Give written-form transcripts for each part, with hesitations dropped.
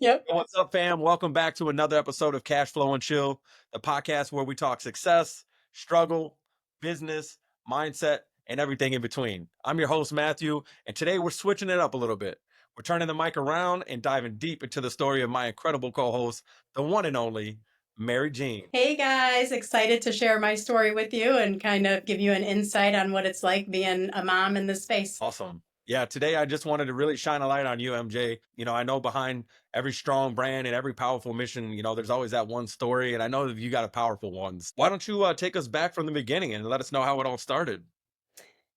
Yep. What's up, fam? Welcome back to another episode of Cash Flow and Chill, the podcast where we talk success, struggle, business, mindset, and everything in between. I'm your host, Matthew, and today we're switching it up a little bit. We're turning the mic around and diving deep into the story of my incredible co host, the one and only Maryjean. Hey guys, excited to share my story with you and kind of give you an insight on what it's like being a mom in this space. Awesome. Yeah, today I just wanted to really shine a light on you, MJ. I know behind every strong brand and every powerful mission, there's always that one story, and I know that you got a powerful one. Why don't you take us back from the beginning and let us know how it all started?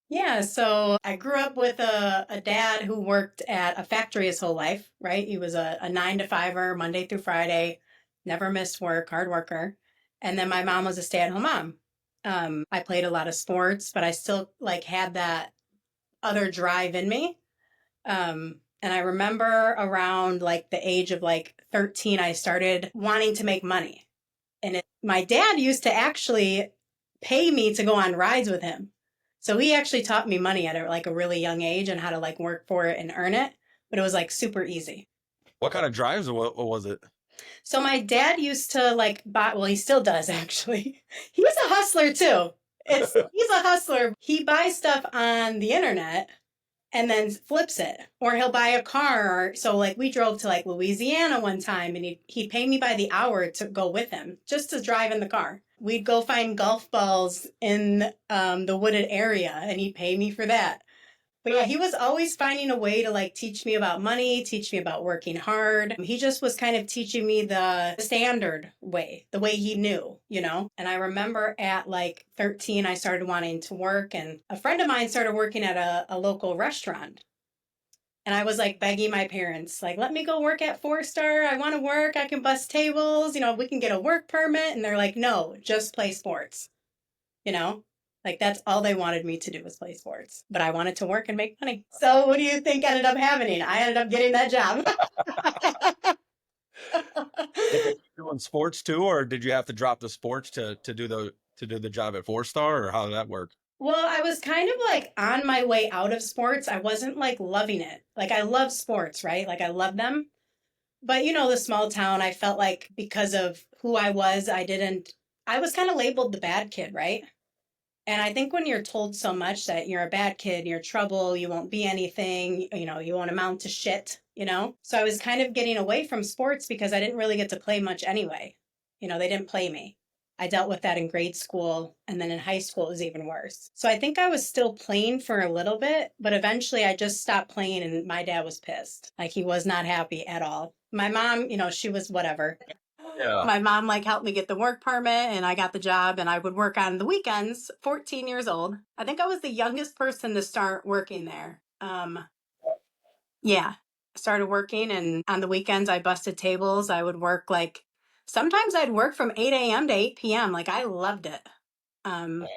Yeah, so I grew up with a dad who worked at a factory his whole life, right? He was a 9 to 5er, Monday through Friday, never missed work, hard worker. And then my mom was a stay-at-home mom. I played a lot of sports, but I still like had that other drive in me. And I remember around like the age of like 13, I started wanting to make money. My dad used to actually pay me to go on rides with him. So he actually taught me money at like a really young age and how to like work for it and earn it. But it was like super easy. What kind of drives or what was it? So my dad used to like buy, well, he still does actually. He's a hustler too. He's a hustler. He buys stuff on the internet and then flips it. Or he'll buy a car. So like we drove to like Louisiana one time and he'd pay me by the hour to go with him just to drive in the car. We'd go find golf balls in the wooded area and he'd pay me for that. But yeah, he was always finding a way to like teach me about money, teach me about working hard. He just was kind of teaching me the standard way, the way he knew. And I remember at like 13, I started wanting to work, and a friend of mine started working at a local restaurant. And I was like begging my parents, like, let me go work at 4 Star. I want to work. I can bus tables. We can get a work permit. And they're like, no, just play sports. You know, like that's all they wanted me to do was play sports. But I wanted to work and make money. So what do you think ended up happening? I ended up getting that job. Did you doing sports too, or did you have to drop the sports to do the job at 4 Star, or how did that work? Well, I was kind of like on my way out of sports. I wasn't like loving it. Like I love sports, right? Like I love them. But the small town, I felt like because of who I was, I was kind of labeled the bad kid, right? And I think when you're told so much that you're a bad kid, you're trouble, you won't be anything, you won't amount to shit. So I was kind of getting away from sports because I didn't really get to play much anyway. They didn't play me. I dealt with that in grade school, and then in high school it was even worse. So I think I was still playing for a little bit, but eventually I just stopped playing and my dad was pissed. Like he was not happy at all. My mom, she was whatever. Yeah. My mom like helped me get the work permit and I got the job and I would work on the weekends, 14 years old. I think I was the youngest person to start working there. Yeah, started working, and on the weekends I busted tables. I would work like sometimes I'd work from 8 a.m. to 8 p.m. Like I loved it. Um,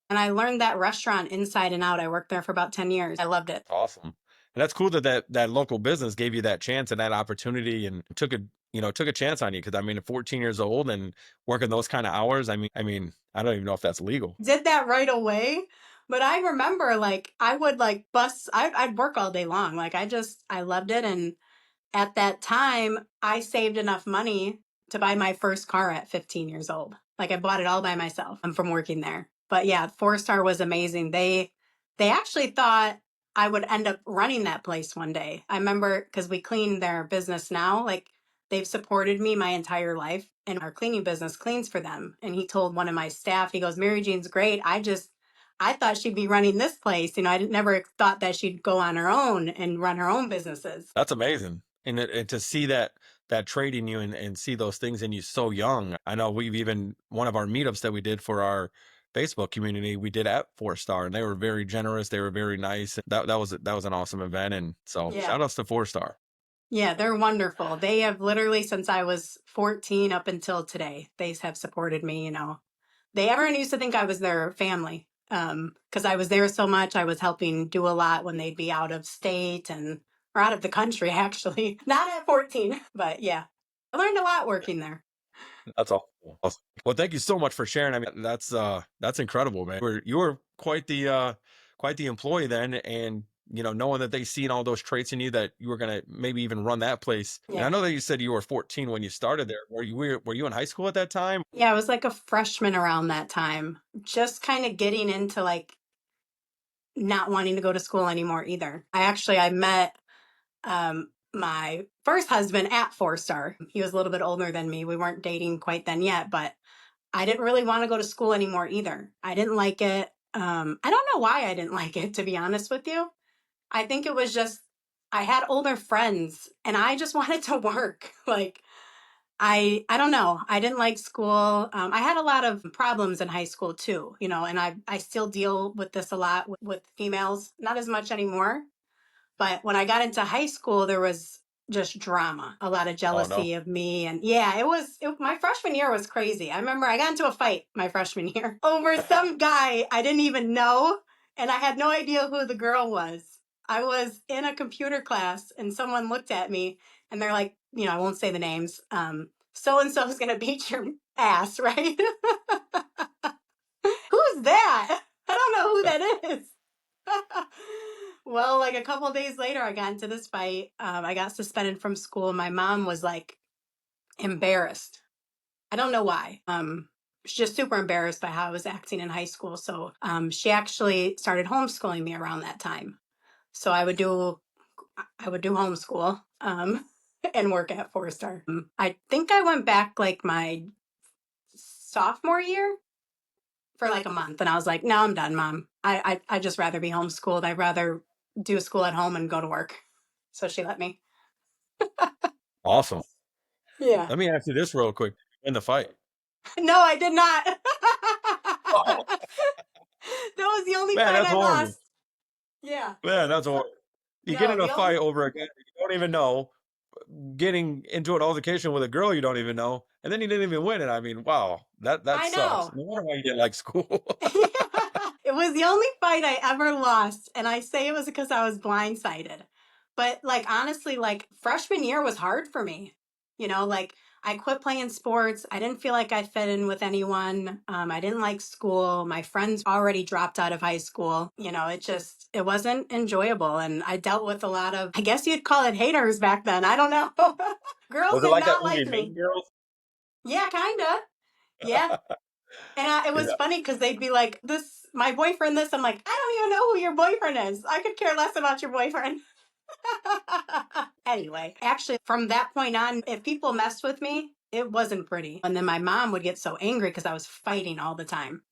and I learned that restaurant inside and out. I worked there for about 10 years. I loved it. Awesome. And that's cool that local business gave you that chance and that opportunity and took a chance on you. Cause I mean, at 14 years old and working those kind of hours, I mean, I don't even know if that's legal. Did that right away. But I remember like I would like I'd work all day long. Like I loved it. And at that time, I saved enough money to buy my first car at 15 years old. Like I bought it all by myself. I'm from working there. But yeah, 4 Star was amazing. They actually thought I would end up running that place one day. I remember because we clean their business now. Like they've supported me my entire life, and our cleaning business cleans for them. And he told one of my staff, he goes, Maryjean's great. I thought she'd be running this place. I never thought that she'd go on her own and run her own businesses. That's amazing. And to see that trait in you and see those things in you so young. I know we've even one of our meetups that we did for our Facebook community, we did at 4 Star, and they were very generous. They were very nice. That was an awesome event. And so Yeah. shout outs to 4 Star. Yeah, they're wonderful. They have literally since I was 14 up until today, they have supported me. Everyone used to think I was their family. Because I was there so much, I was helping do a lot when they'd be out of state or out of the country, actually. Not at 14, but yeah. I learned a lot working there. That's all. Awesome. Well, thank you so much for sharing. I mean, that's incredible, man. You were quite the employee then, and knowing that they seen all those traits in you that you were gonna maybe even run that place. And I Yeah. know that you said you were 14 when you started there. Were you in high school at that time? Yeah, I was like a freshman around that time, just kind of getting into like not wanting to go to school anymore either. I met my first husband at Four Star. He was a little bit older than me. We weren't dating quite then yet, but I didn't really want to go to school anymore either. I didn't like it. I don't know why I didn't like it, to be honest with you. I think it was just I had older friends and I just wanted to work. Like I don't know. I didn't like school. I had a lot of problems in high school too, and I still deal with this a lot with females, not as much anymore. But when I got into high school, there was just drama, a lot of Oh no. jealousy of me. And yeah, my freshman year was crazy. I remember I got into a fight my freshman year over some guy I didn't even know. And I had no idea who the girl was. I was in a computer class and someone looked at me and they're like, I won't say the names. So and so is going to beat your ass, right? Who's that? I don't know who that is. Well, like a couple of days later, I got into this fight. I got suspended from school. My mom was like embarrassed. I don't know why. She's just super embarrassed by how I was acting in high school. So she actually started homeschooling me around that time. So I would do homeschool and work at Four Star. I think I went back like my sophomore year for like a month, and I was like, "No, I'm done, Mom. I just rather be homeschooled. I'd rather do school at home and go to work." So she let me. Awesome. Yeah. Let me ask you this real quick. In the fight. No, I did not. Oh, That was the only man, fight that's I horrible. lost. Yeah. Man, that's horrible. You get No, in a the only fight over a guy you don't even know, getting into an altercation with a girl you don't even know, and then you didn't even win it. I mean, wow, that I sucks. know. No wonder why you didn't like school. It was the only fight I ever lost, and I say it was because I was blindsided. But like honestly, like freshman year was hard for me. Like I quit playing sports. I didn't feel like I fit in with anyone. I didn't like school. My friends already dropped out of high school. It wasn't enjoyable, and I dealt with a lot of, I guess you'd call it haters back then. I don't know. Girls Was it did like that not movie like Mean me. Girls? Yeah, kinda. Yeah. And it was Yeah. funny because they'd be like, "This, my boyfriend, this." I'm like, "I don't even know who your boyfriend is. I could care less about your boyfriend." Anyway, actually, from that point on, if people messed with me, it wasn't pretty. And then my mom would get so angry because I was fighting all the time,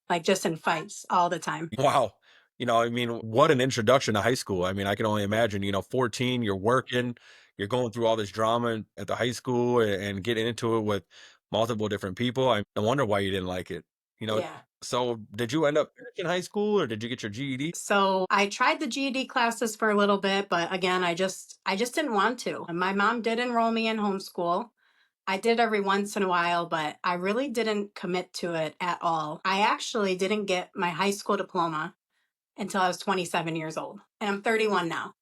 like just in fights all the time. Wow. I mean, what an introduction to high school. I mean, I can only imagine, 14, you're working, you're going through all this drama at the high school and getting into it with multiple different people. I no wonder why you didn't like it. You know, Yeah. so did you end up finishing high school or did you get your GED? So I tried the GED classes for a little bit, but again, I just didn't want to. My mom did enroll me in homeschool. I did every once in a while, but I really didn't commit to it at all. I actually didn't get my high school diploma until I was 27 years old, and I'm 31 now.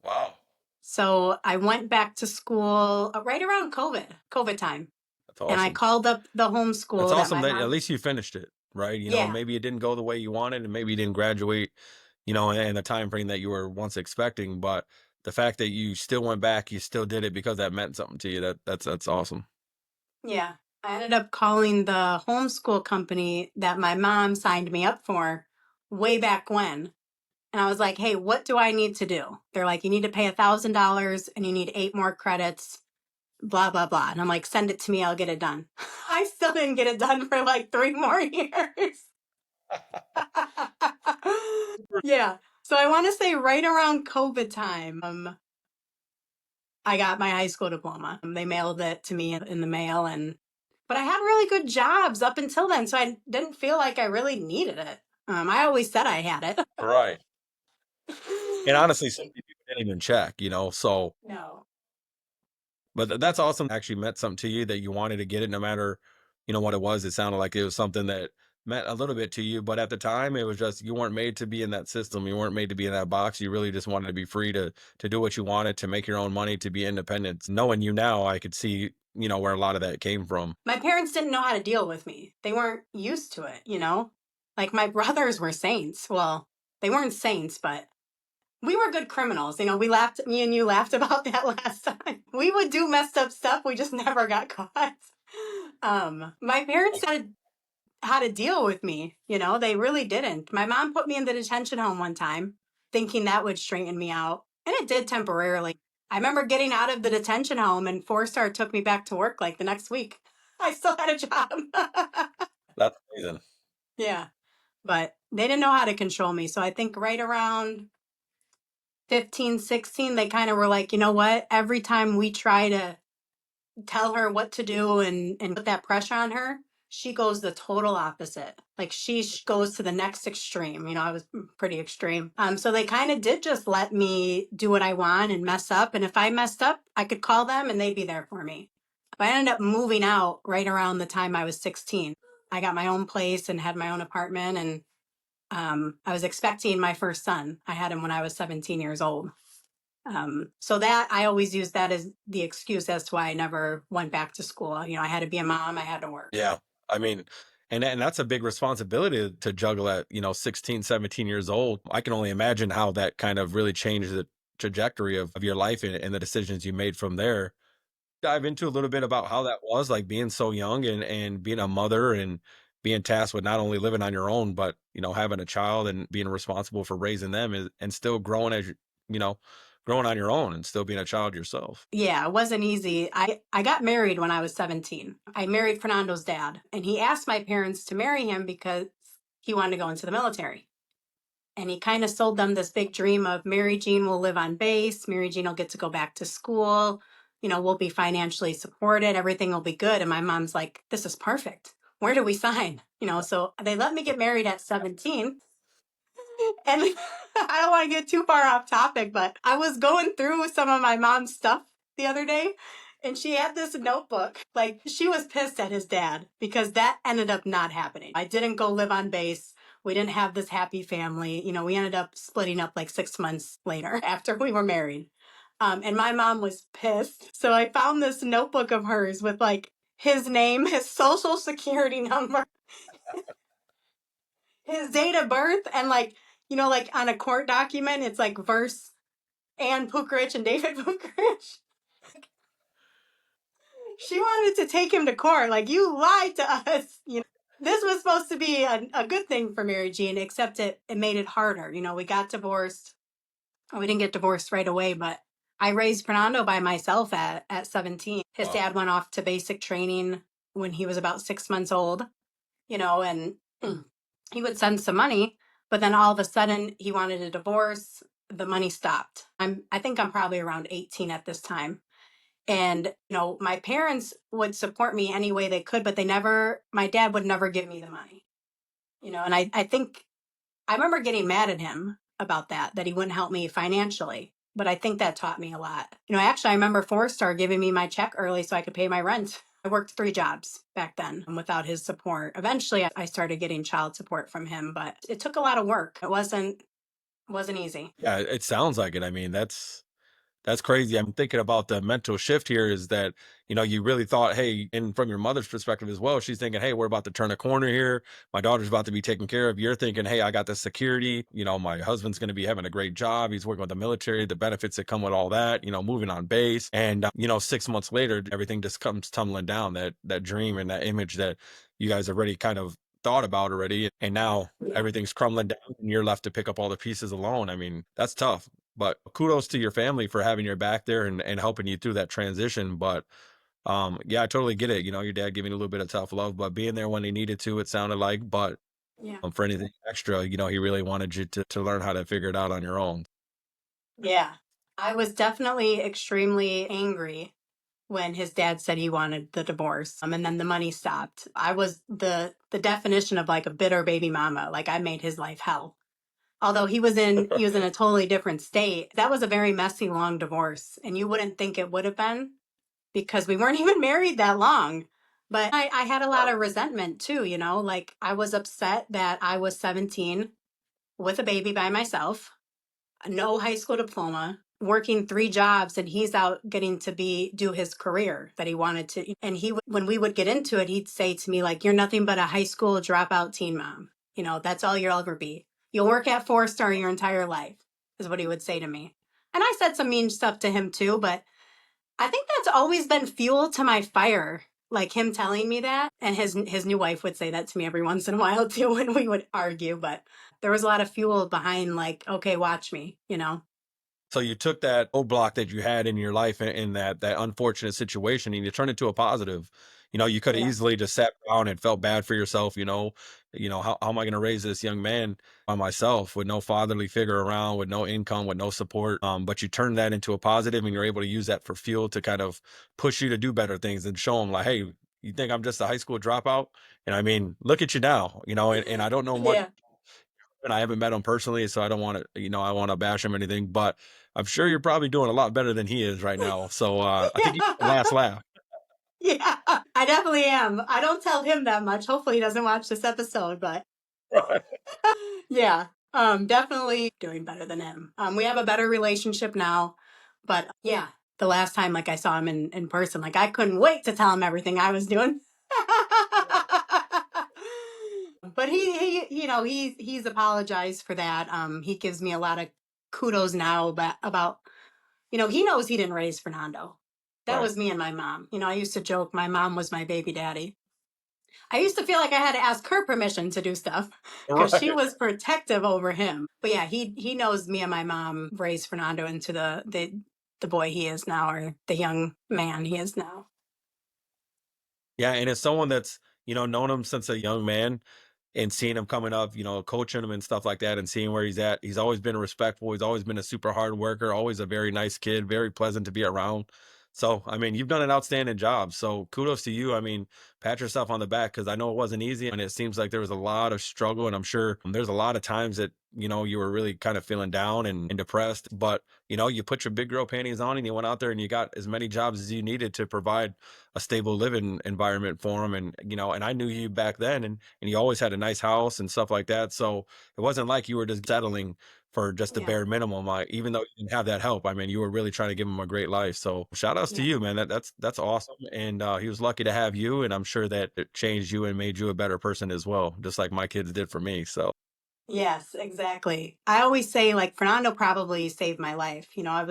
Wow. So I went back to school right around COVID time, That's and I awesome. called up the That's homeschool that awesome my that at mom, least you finished it, right? yeah, Maybe it didn't go the way you wanted and maybe you didn't graduate, in the time frame that you were once expecting, but the fact that you still went back, you still did it because that meant something to you. That's awesome. yeah. I ended up calling the homeschool company that my mom signed me up for way back when. And I was like, hey, what do I need to do? They're like, you need to pay $1,000 and you need 8 more credits, blah, blah, blah. And I'm like, send it to me, I'll get it done. I still didn't get it done for like 3 more years. Yeah. So I want to say right around COVID time, I got my high school diploma. They mailed it to me in the mail, but I had really good jobs up until then, so I didn't feel like I really needed it. I always said I had it. Right. And honestly, some people didn't even check, so No. but that's awesome. Actually meant something to you that you wanted to get it no matter, what it was. It sounded like it was something that meant a little bit to you, but at the time it was just you weren't made to be in that system. You weren't made to be in that box. You really just wanted to be free to do what you wanted, to make your own money, to be independent. Knowing you now, I could see, where a lot of that came from. My parents didn't know how to deal with me. They weren't used to it. Like my brothers were saints. Well, They weren't saints, but we were good criminals. We laughed, me and you laughed about that last time. We would do messed up stuff. We just never got caught. My parents had how to deal with me. They really didn't. My mom put me in the detention home one time, thinking that would straighten me out. And it did temporarily. I remember getting out of the detention home and Four Star took me back to work like the next week. I still had a job. That's amazing. Yeah. But they didn't know how to control me. So I think right around 15, 16, they kind of were like, you know what? Every time we try to tell her what to do and put that pressure on her, she goes the total opposite. Like she goes to the next extreme. I was pretty extreme. So they kind of did just let me do what I want and mess up. And if I messed up, I could call them and they'd be there for me. But I ended up moving out right around the time I was 16. I got my own place and had my own apartment. And I was expecting my first son. I had him when I was 17 years old. So that I always use that as the excuse as to why I never went back to school. I had to be a mom, I had to work. Yeah. I mean, and that's a big responsibility to juggle at, 16, 17 years old. I can only imagine how that kind of really changed the trajectory of your life and the decisions you made from there. Dive into a little bit about how that was like being so young and being a mother and being tasked with not only living on your own, but, having a child and being responsible for raising them and still growing you know, growing on your own and still being a child yourself. Yeah, it wasn't easy. I got married when I was 17. I married Fernando's dad, and he asked my parents to marry him because he wanted to go into the military. And he kind of sold them this big dream of Maryjean will live on base, Maryjean will get to go back to school, we'll be financially supported, everything will be good. And my mom's like, this is perfect. Where do we sign? So they let me get married at 17. And I don't want to get too far off topic, but I was going through some of my mom's stuff the other day, and she had this notebook. Like, she was pissed at his dad because that ended up not happening. I didn't go live on base. We didn't have this happy family. We ended up splitting up like 6 months later after we were married. And my mom was pissed. So I found this notebook of hers with like his name, his social security number, his date of birth, and like, like on a court document, it's like verse Ann Puckrich and David Puckrich. She wanted to take him to court. Like, you lied to us. This was supposed to be a good thing for Maryjean, except it made it harder. We got divorced. We didn't get divorced right away, but I raised Fernando by myself at 17. His dad went off to basic training when he was about 6 months old, and he would send some money, but then all of a sudden he wanted a divorce. The money stopped. I think I'm probably around 18 at this time. And, my parents would support me any way they could, but my dad would never give me the money, and I think I remember getting mad at him about that he wouldn't help me financially. But I think that taught me a lot. Actually, I remember Four Star giving me my check early so I could pay my rent. I worked 3 jobs back then without his support. Eventually, I started getting child support from him, but it took a lot of work. It wasn't easy. Yeah, it sounds like it. I mean, that's crazy. I'm thinking about the mental shift here is that, you really thought, hey, and from your mother's perspective as well, she's thinking, hey, we're about to turn a corner here. My daughter's about to be taken care of. You're thinking, hey, I got the security. My husband's going to be having a great job. He's working with the military, the benefits that come with all that, moving on base. And, 6 months later, everything just comes tumbling down, that dream and that image that you guys already kind of thought about already. And now everything's crumbling down and you're left to pick up all the pieces alone. I mean, that's tough. But kudos to your family for having your back there and helping you through that transition. But yeah, I totally get it. Your dad giving you a little bit of tough love, but being there when he needed to, it sounded like. But Yeah. for anything extra, he really wanted you to learn how to figure it out on your own. Yeah. I was definitely extremely angry when his dad said he wanted the divorce. And then the money stopped. I was the definition of like a bitter baby mama. Like, I made his life hell. Although he was in a totally different state. That was a very messy, long divorce. And you wouldn't think it would have been because we weren't even married that long. But I had a lot of resentment too, like I was upset that I was 17 with a baby by myself, no high school diploma, working 3 jobs, and he's out getting to do his career that he wanted to. And when we would get into it, he'd say to me like, you're nothing but a high school dropout teen mom. That's all you'll ever be. You'll work at 4-star your entire life, is what he would say to me. And I said some mean stuff to him too, but I think that's always been fuel to my fire. Like him telling me that, and his new wife would say that to me every once in a while too when we would argue. But there was a lot of fuel behind, like, okay, watch me, you know. So you took that roadblock that you had in your life in that unfortunate situation and you turned it to a positive. You could have Yeah, easily just sat down and felt bad for yourself, how am I going to raise this young man by myself with no fatherly figure around, with no income, with no support. But you turned that into a positive and you're able to use that for fuel to kind of push you to do better things and show them like, hey, you think I'm just a high school dropout? And I mean, look at you now, and I don't know much yeah, and I haven't met him personally, so I don't want to, I want to bash him or anything, but I'm sure you're probably doing a lot better than he is right now. So I think you get the yeah, last laugh. yeah. I definitely am. I don't tell him that much. Hopefully, he doesn't watch this episode, but Right. yeah, definitely doing better than him. We have a better relationship now, but yeah, the last time like I saw him in person, like I couldn't wait to tell him everything I was doing. But he's apologized for that. He gives me a lot of kudos now about he knows he didn't raise Fernando. That Right. was me and my mom. I used to joke my mom was my baby daddy. I used to feel like I had to ask her permission to do stuff because she Right. was protective over him. But yeah, he knows me and my mom raised Fernando into the boy he is now, or the young man he is now. Yeah, and as someone that's, known him since a young man and seeing him coming up, coaching him and stuff like that and seeing where he's at, he's always been respectful. He's always been a super hard worker, always a very nice kid, very pleasant to be around. So, I mean, you've done an outstanding job. So, kudos to you. I mean, pat yourself on the back because I know it wasn't easy and it seems like there was a lot of struggle. And I'm sure there's a lot of times that, you were really kind of feeling down and depressed. But, you put your big girl panties on and you went out there and you got as many jobs as you needed to provide a stable living environment for them. And, and I knew you back then and you always had a nice house and stuff like that. So it wasn't like you were just settling for just the Yeah, bare minimum. Like, even though you didn't have that help, I mean, you were really trying to give him a great life. So shout outs to yeah, you, man. That's awesome. And he was lucky to have you. And I'm sure that it changed you and made you a better person as well, just like my kids did for me. So yes, exactly. I always say like Fernando probably saved my life. I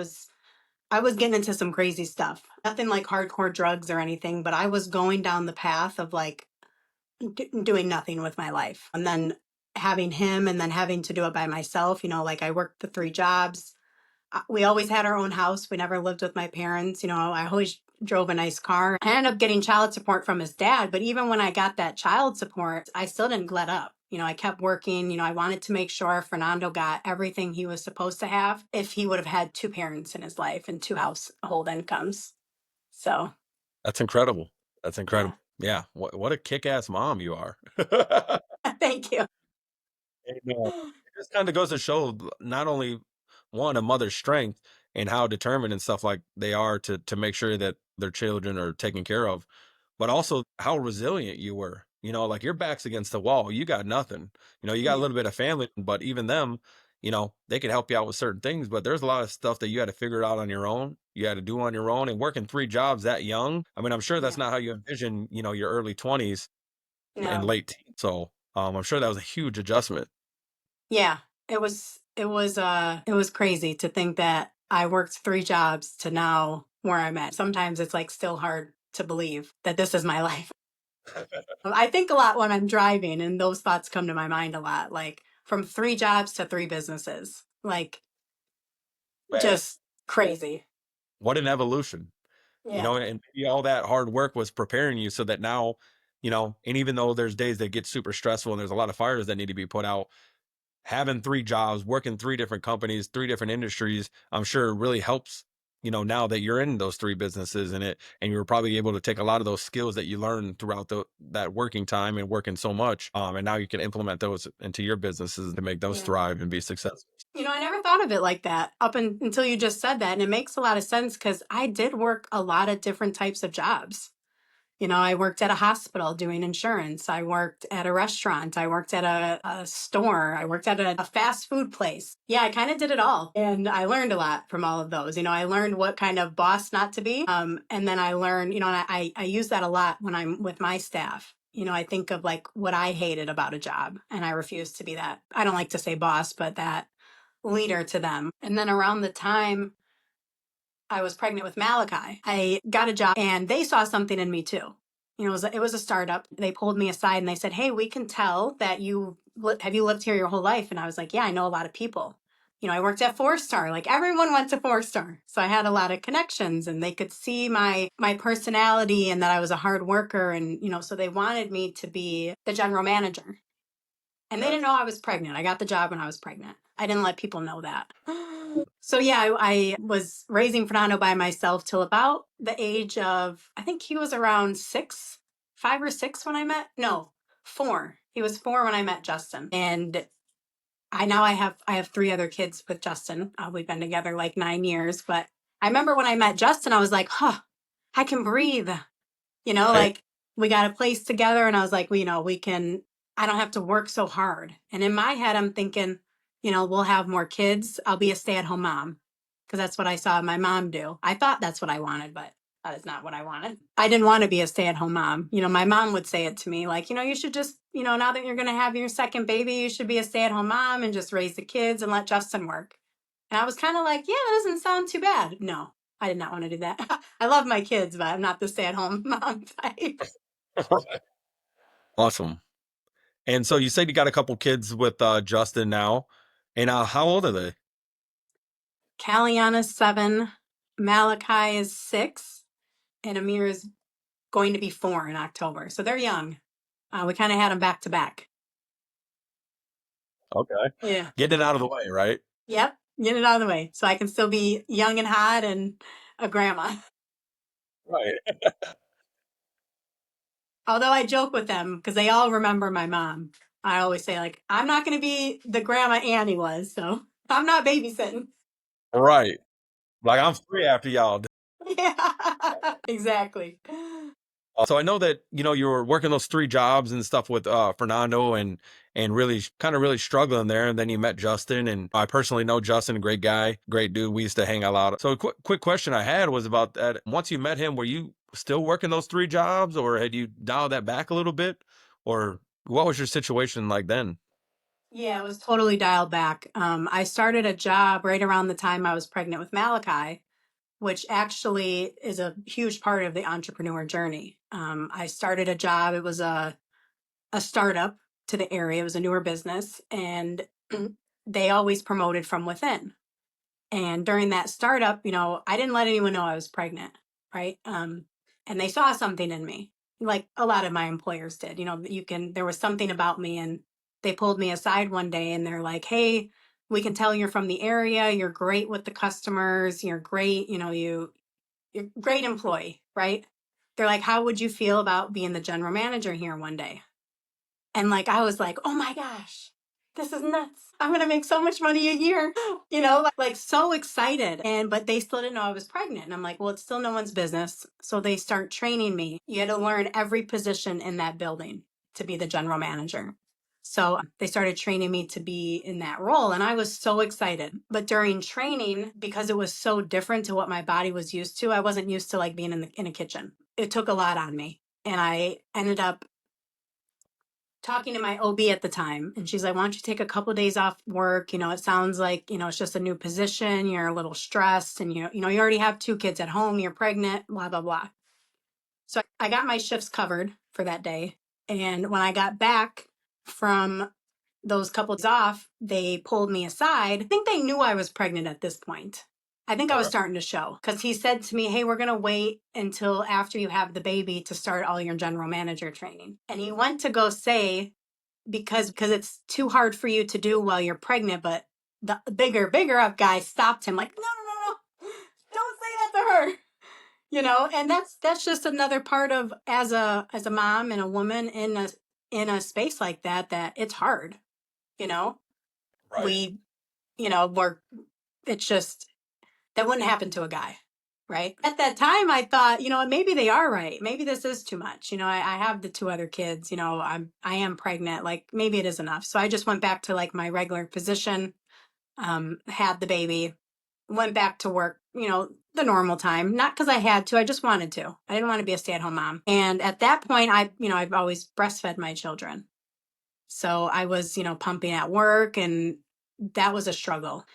was getting into some crazy stuff. Nothing like hardcore drugs or anything, but I was going down the path of like doing nothing with my life. And then having him and then having to do it by myself, like I worked the 3 jobs. We always had our own house. We never lived with my parents. I always drove a nice car. I ended up getting child support from his dad. But even when I got that child support, I still didn't let up. I kept working. I wanted to make sure Fernando got everything he was supposed to have if he would have had 2 parents in his life and 2 household incomes. So, that's incredible. That's yeah. incredible. Yeah. What a kick ass mom you are. Thank you. And, it just kind of goes to show not only one a mother's strength and how determined and stuff like they are to make sure that their children are taken care of, but also how resilient you were. Like your back's against the wall, you got nothing. You got a Yeah. little bit of family, but even them, they could help you out with certain things. But there's a lot of stuff that you had to figure out on your own. You had to do on your own, and working 3 jobs that young. I mean, I'm sure that's Yeah. not how you envision, your early 20s and No. late teens. So I'm sure that was a huge adjustment. Yeah, it was crazy to think that I worked 3 jobs to now where I'm at. Sometimes it's like still hard to believe that this is my life. I think a lot when I'm driving and those thoughts come to my mind a lot, like from 3 jobs to 3 businesses. Like Man, just crazy. what an evolution. Yeah. And maybe all that hard work was preparing you so that now, and even though there's days that get super stressful and there's a lot of fires that need to be put out, having 3 jobs, working 3 different companies, 3 different industries, I'm sure really helps, now that you're in those 3 businesses and you're probably able to take a lot of those skills that you learned throughout that working time and working so much. And now you can implement those into your businesses to make those Yeah. thrive and be successful. I never thought of it like that until you just said that. And it makes a lot of sense because I did work a lot of different types of jobs. I worked at a hospital doing insurance. I worked at a restaurant. I worked at a store. I worked at a fast food place. Yeah, I kind of did it all. And I learned a lot from all of those. I learned what kind of boss not to be. And then I learned, and I use that a lot when I'm with my staff. I think of like what I hated about a job, and I refuse to be that. I don't like to say boss, but that leader to them. And then around the time I was pregnant with Malachi, I got a job and they saw something in me too. It was a startup. They pulled me aside and they said, "Hey, we can tell that have you lived here your whole life?" And I was like, "Yeah, I know a lot of people." I worked at 4-star. Like everyone went to 4-star. So I had a lot of connections and they could see my personality and that I was a hard worker. And, so they wanted me to be the general manager. And they didn't know I was pregnant. I got the job when I was pregnant. I didn't let people know that. So yeah, I was raising Fernando by myself till about the age of, I think he was around 5 or 6 when I met. No, 4. He was 4 when I met Justin. And I have 3 other kids with Justin. We've been together like 9 years. But I remember when I met Justin, I was like, huh, I can breathe. Right. Like we got a place together and I was like, well, I don't have to work so hard. And in my head, I'm thinking, we'll have more kids. I'll be a stay-at-home mom because that's what I saw my mom do. I thought that's what I wanted, but that is not what I wanted. I didn't want to be a stay-at-home mom. My mom would say it to me like, you should just, now that you're going to have your second baby, you should be a stay-at-home mom and just raise the kids and let Justin work. And I was kind of like, yeah, that doesn't sound too bad. No, I did not want to do that. I love my kids, but I'm not the stay-at-home mom type. Awesome. And so you said you got a couple kids with Justin now. And how old are they? Kaliana's 7, Malachi is 6, and Amir is going to be 4 in October. So they're young. We kind of had them back to back. Okay. Yeah. Getting it out of the way, right? Yep. Get it out of the way so I can still be young and hot and a grandma. Right. Although I joke with them because they all remember my mom. I always say, like, I'm not going to be the grandma Annie was. So I'm not babysitting. Right. Like I'm free after y'all. Yeah, exactly. So I know that you were working those 3 jobs and stuff with Fernando and really kind of really struggling there, and then you met Justin, and I personally know Justin, great guy, great dude. We used to hang out a lot. So a quick question I had was about that. Once you met him, were you still working those 3 jobs, or had you dialed that back a little bit, or what was your situation like then? Yeah, it was totally dialed back. I started a job right around the time I was pregnant with Malachi, which actually is a huge part of the entrepreneur journey. I started a job. It was a startup to the area. It was a newer business, and they always promoted from within. And during that startup, I didn't let anyone know I was pregnant, right? And they saw something in me, like a lot of my employers did. There was something about me, and they pulled me aside one day and they're like, "Hey, we can tell you're from the area. You're great with the customers. You're great. You're a great employee, right?" They're like, "How would you feel about being the general manager here one day?" And like, I was like, "Oh my gosh, this is nuts. I'm going to make so much money a year," like so excited. But they still didn't know I was pregnant. And I'm like, well, it's still no one's business. So they start training me. You had to learn every position in that building to be the general manager. So they started training me to be in that role. And I was so excited. But during training, because it was so different to what my body was used to, I wasn't used to like being in a kitchen. It took a lot on me. And I ended up talking to my OB at the time, and she's like, "Why don't you take a couple of days off work? It sounds like, it's just a new position. You're a little stressed and you already have 2 kids at home. You're pregnant, blah, blah, blah." So I got my shifts covered for that day. And when I got back from those couple of days off, they pulled me aside. I think they knew I was pregnant at this point. I think I was Okay. starting to show because he said to me, "Hey, we're going to wait until after you have the baby to start all your general manager training." And he went to go say, because it's too hard for you to do while you're pregnant, but the bigger up guy stopped him like, "No, no, no, no. Don't say that to her." And that's just another part of as a mom and a woman in a space like that it's hard. You know, Right. we, we're, it's just, that wouldn't happen to a guy. Right. At that time, I thought, maybe they are right. Maybe this is too much. I have the 2 other kids, I am pregnant. Like maybe it is enough. So I just went back to like my regular position, had the baby, went back to work, the normal time, not because I had to, I just wanted to. I didn't want to be a stay-at-home mom. And at that point, I've always breastfed my children. So I was, pumping at work, and that was a struggle.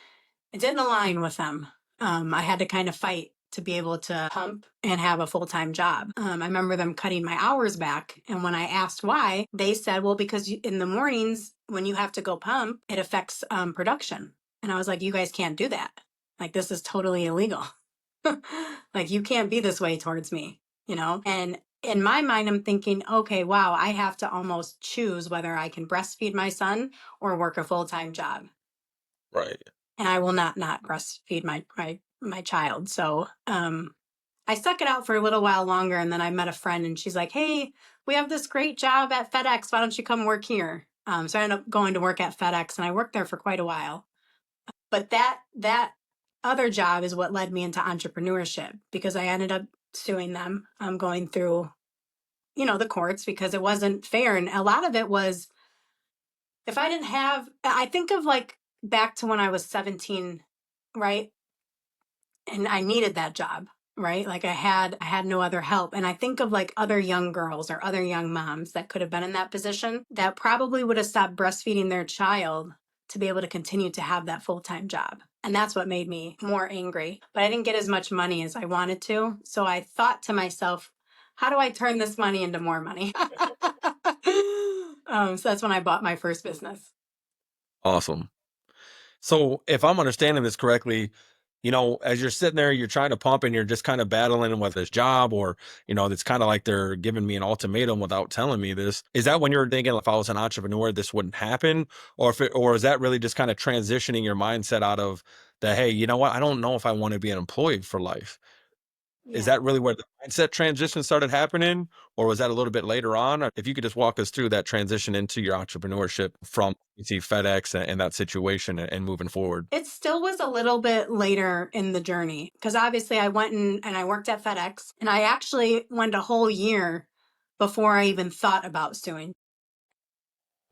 It didn't align with them. I had to kind of fight to be able to pump and have a full-time job. I remember them cutting my hours back. And when I asked why, they said, well, because in the mornings when you have to go pump, it affects production. And I was like, you guys can't do that. Like, this is totally illegal. Like, you can't be this way towards me, And in my mind, I'm thinking, okay, wow, I have to almost choose whether I can breastfeed my son or work a full-time job. Right. And I will not breastfeed my child. So I stuck it out for a little while longer, and then I met a friend, and she's like, hey, we have this great job at FedEx. Why don't you come work here? So I ended up going to work at FedEx, and I worked there for quite a while. But that other job is what led me into entrepreneurship, because I ended up suing them, going through, the courts, because it wasn't fair. And a lot of it was, if I didn't have, I think of like back to when I was 17, right? And I needed that job, right? Like I had no other help. And I think of like other young girls or other young moms that could have been in that position that probably would have stopped breastfeeding their child to be able to continue to have that full-time job. And that's what made me more angry. But I didn't get as much money as I wanted to. So I thought to myself, how do I turn this money into more money? So that's when I bought my first business. Awesome. So if I'm understanding this correctly, as you're sitting there, you're trying to pump and you're just kind of battling with this job, or, it's kind of like they're giving me an ultimatum without telling me this. Is that when you're thinking, if I was an entrepreneur, this wouldn't happen? Or is that really just kind of transitioning your mindset out of the, hey, you know what? I don't know if I want to be an employee for life. Is Yeah. that really where the mindset transition started happening? Or was that a little bit later on? Or if you could just walk us through that transition into your entrepreneurship from FedEx and that situation and moving forward. It still was a little bit later in the journey, because obviously I went and I worked at FedEx, and I actually went a whole year before I even thought about suing.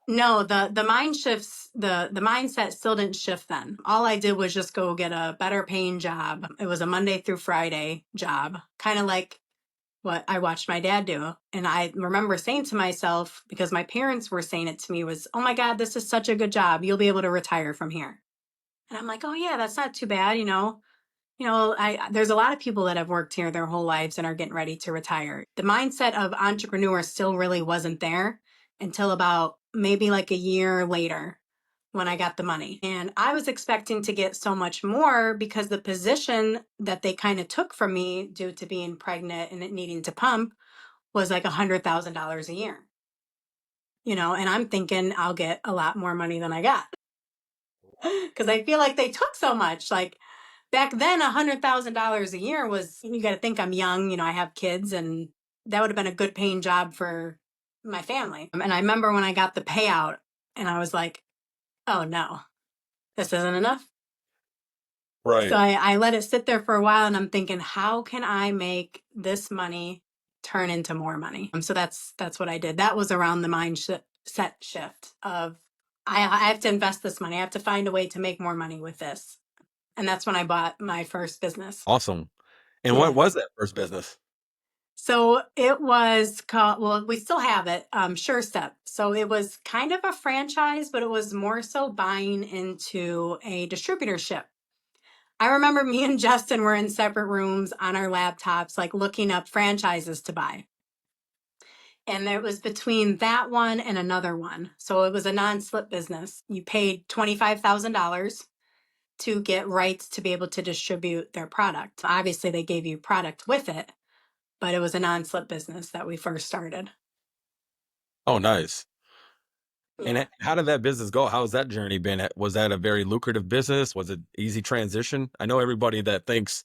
No, the mind shifts, the mindset still didn't shift then. All I did was just go get a better paying job. It was a Monday through Friday job, kind of like what I watched my dad do. And I remember saying to myself, because my parents were saying it to me, was, oh my God, this is such a good job. You'll be able to retire from here. And I'm like, oh yeah, that's not too bad, there's a lot of people that have worked here their whole lives and are getting ready to retire. The mindset of entrepreneur still really wasn't there until about maybe like a year later when I got the money. And I was expecting to get so much more, because the position that they kind of took from me due to being pregnant and it needing to pump was like $100,000 a year. And I'm thinking I'll get a lot more money than I got, because I feel like they took so much. Like back then, $100,000 a year was, you got to think I'm young, I have kids, and that would have been a good paying job for my family. And I remember when I got the payout, and I was like, oh no, this isn't enough. Right. So I let it sit there for a while, and I'm thinking, how can I make this money turn into more money? So that's what I did. That was around the mindset shift of, I have to invest this money. I have to find a way to make more money with this. And that's when I bought my first business. Awesome. And Yeah. what was that first business? So it was called, well, we still have it, Sure Step. So it was kind of a franchise, but it was more so buying into a distributorship. I remember me and Justin were in separate rooms on our laptops, like looking up franchises to buy. And it was between that one and another one. So it was a non-slip business. You paid $25,000 to get rights to be able to distribute their product. Obviously, they gave you product with it, but it was a non-slip business that we first started. Oh, nice. And Yeah. how did that business go? How's that journey been? Was that a very lucrative business? Was it easy transition? I know everybody that thinks,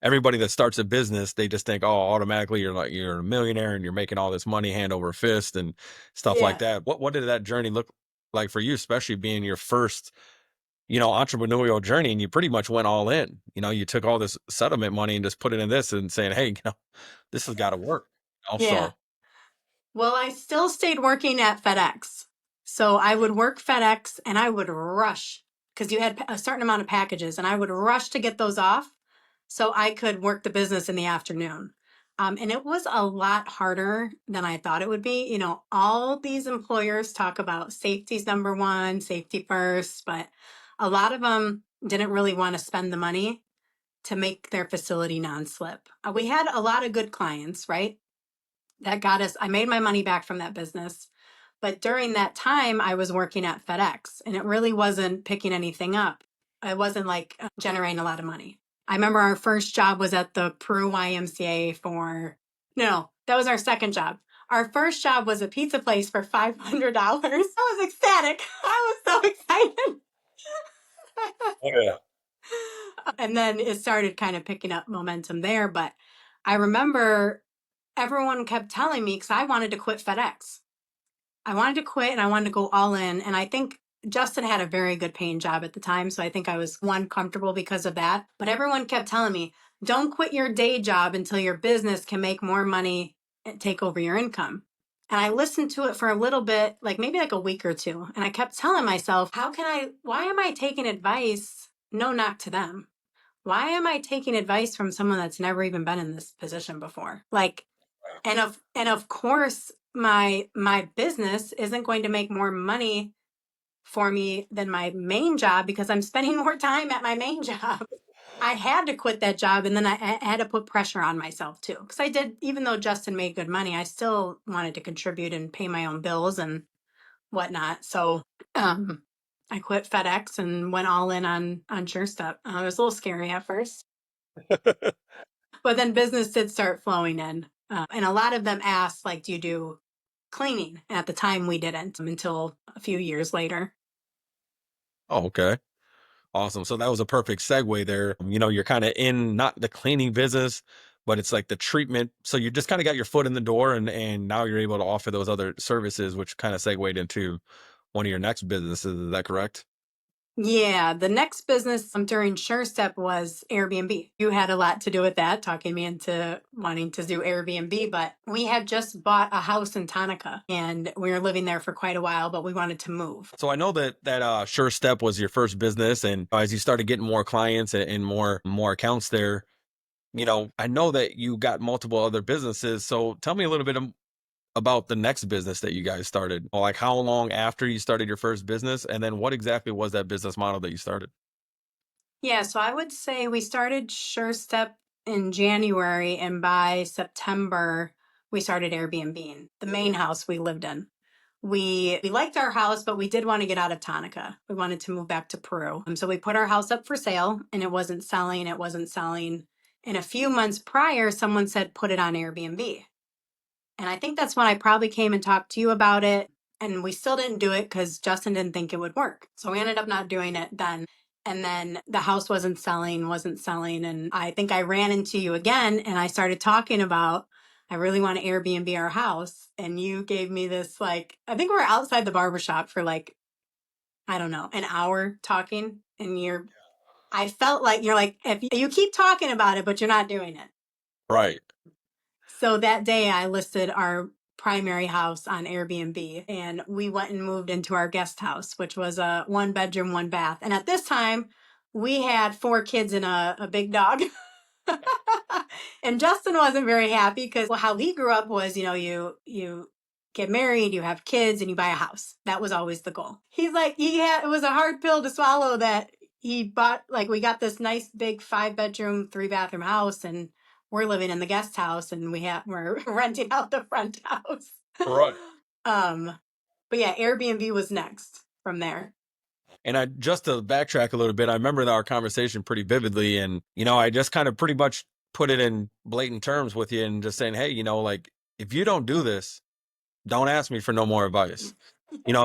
everybody that starts a business, they just think, oh, automatically you're a millionaire and you're making all this money hand over fist and stuff like Yeah. that. What did that journey look like for you, especially being your first, entrepreneurial journey, and you pretty much went all in? You took all this settlement money and just put it in this and saying, hey, this has got to work. Yeah. Also, Well, I still stayed working at FedEx. So I would work FedEx, and I would rush, because you had a certain amount of packages, and I would rush to get those off so I could work the business in the afternoon. And it was a lot harder than I thought it would be. You know, all these employers talk about safety's number one, safety first, but a lot of them didn't really want to spend the money to make their facility non-slip. We had a lot of good clients, right? That got us, I made my money back from that business. But during that time, I was working at FedEx and it really wasn't picking anything up. I wasn't like generating a lot of money. I remember our first job was at the Peru YMCA for, no, that was our second job. Our first job was a pizza place for $500. I was ecstatic. I was so excited. Oh, yeah. And then it started kind of picking up momentum there. But I remember everyone kept telling me because I wanted to quit FedEx. I wanted to quit and I wanted to go all in. And I think Justin had a very good paying job at the time. So I think I was one comfortable because of that. But everyone kept telling me, don't quit your day job until your business can make more money and take over your income. And I listened to it for a little bit, like maybe like a week or two. And I kept telling myself, why am I taking advice? No knock to them. Why am I taking advice from someone that's never even been in this position before? Like, and of course, my business isn't going to make more money for me than my main job because I'm spending more time at my main job. I had to quit that job and then I had to put pressure on myself too. Because I did, even though Justin made good money, I still wanted to contribute and pay my own bills and whatnot. So I quit FedEx and went all in on SureStep. It was a little scary at first, but then business did start flowing in. And a lot of them asked, like, do you do cleaning? And at the time, we didn't until a few years later. Oh, okay. Awesome. So that was a perfect segue there. You're kind of in not the cleaning business, but it's like the treatment. So you just kind of got your foot in the door and now you're able to offer those other services, which kind of segued into one of your next businesses. Is that correct? Yeah, the next business during SureStep was Airbnb. You had a lot to do with that, talking me into wanting to do Airbnb. But we had just bought a house in Tonica and we were living there for quite a while, but we wanted to move. So I know that Sure Step was your first business, and as you started getting more clients and more accounts there, I know that you got multiple other businesses. So tell me a little bit about the next business that you guys started. Like how long after you started your first business, and then what exactly was that business model that you started? Yeah, so I would say we started SureStep in January, and by September, we started Airbnb, the main house we lived in. We liked our house, but we did want to get out of Tonica. We wanted to move back to Peru. So we put our house up for sale, and it wasn't selling. It wasn't selling. And a few months prior, someone said, put it on Airbnb. And I think that's when I probably came and talked to you about it. And we still didn't do it because Justin didn't think it would work. So we ended up not doing it then. And then the house wasn't selling. And I think I ran into you again and I started talking about, I really want to Airbnb our house. And you gave me this, like, I think we were outside the barbershop for like, I don't know, an hour talking. And I felt like you're like, if you keep talking about it, but you're not doing it. Right. So that day I listed our primary house on Airbnb and we went and moved into our guest house, which was a 1 bedroom, 1 bath. And at this time, we had 4 kids and a big dog. And Justin wasn't very happy because how he grew up was, you get married, you have kids, and you buy a house. That was always the goal. He's like, it was a hard pill to swallow that he bought, like, we got this nice big 5 bedroom, 3 bathroom house, and we're living in the guest house, and we're renting out the front house. Right. But yeah, Airbnb was next from there. And I just to backtrack a little bit, I remember our conversation pretty vividly, and I just kind of pretty much put it in blatant terms with you, and just saying, hey, like if you don't do this, don't ask me for no more advice.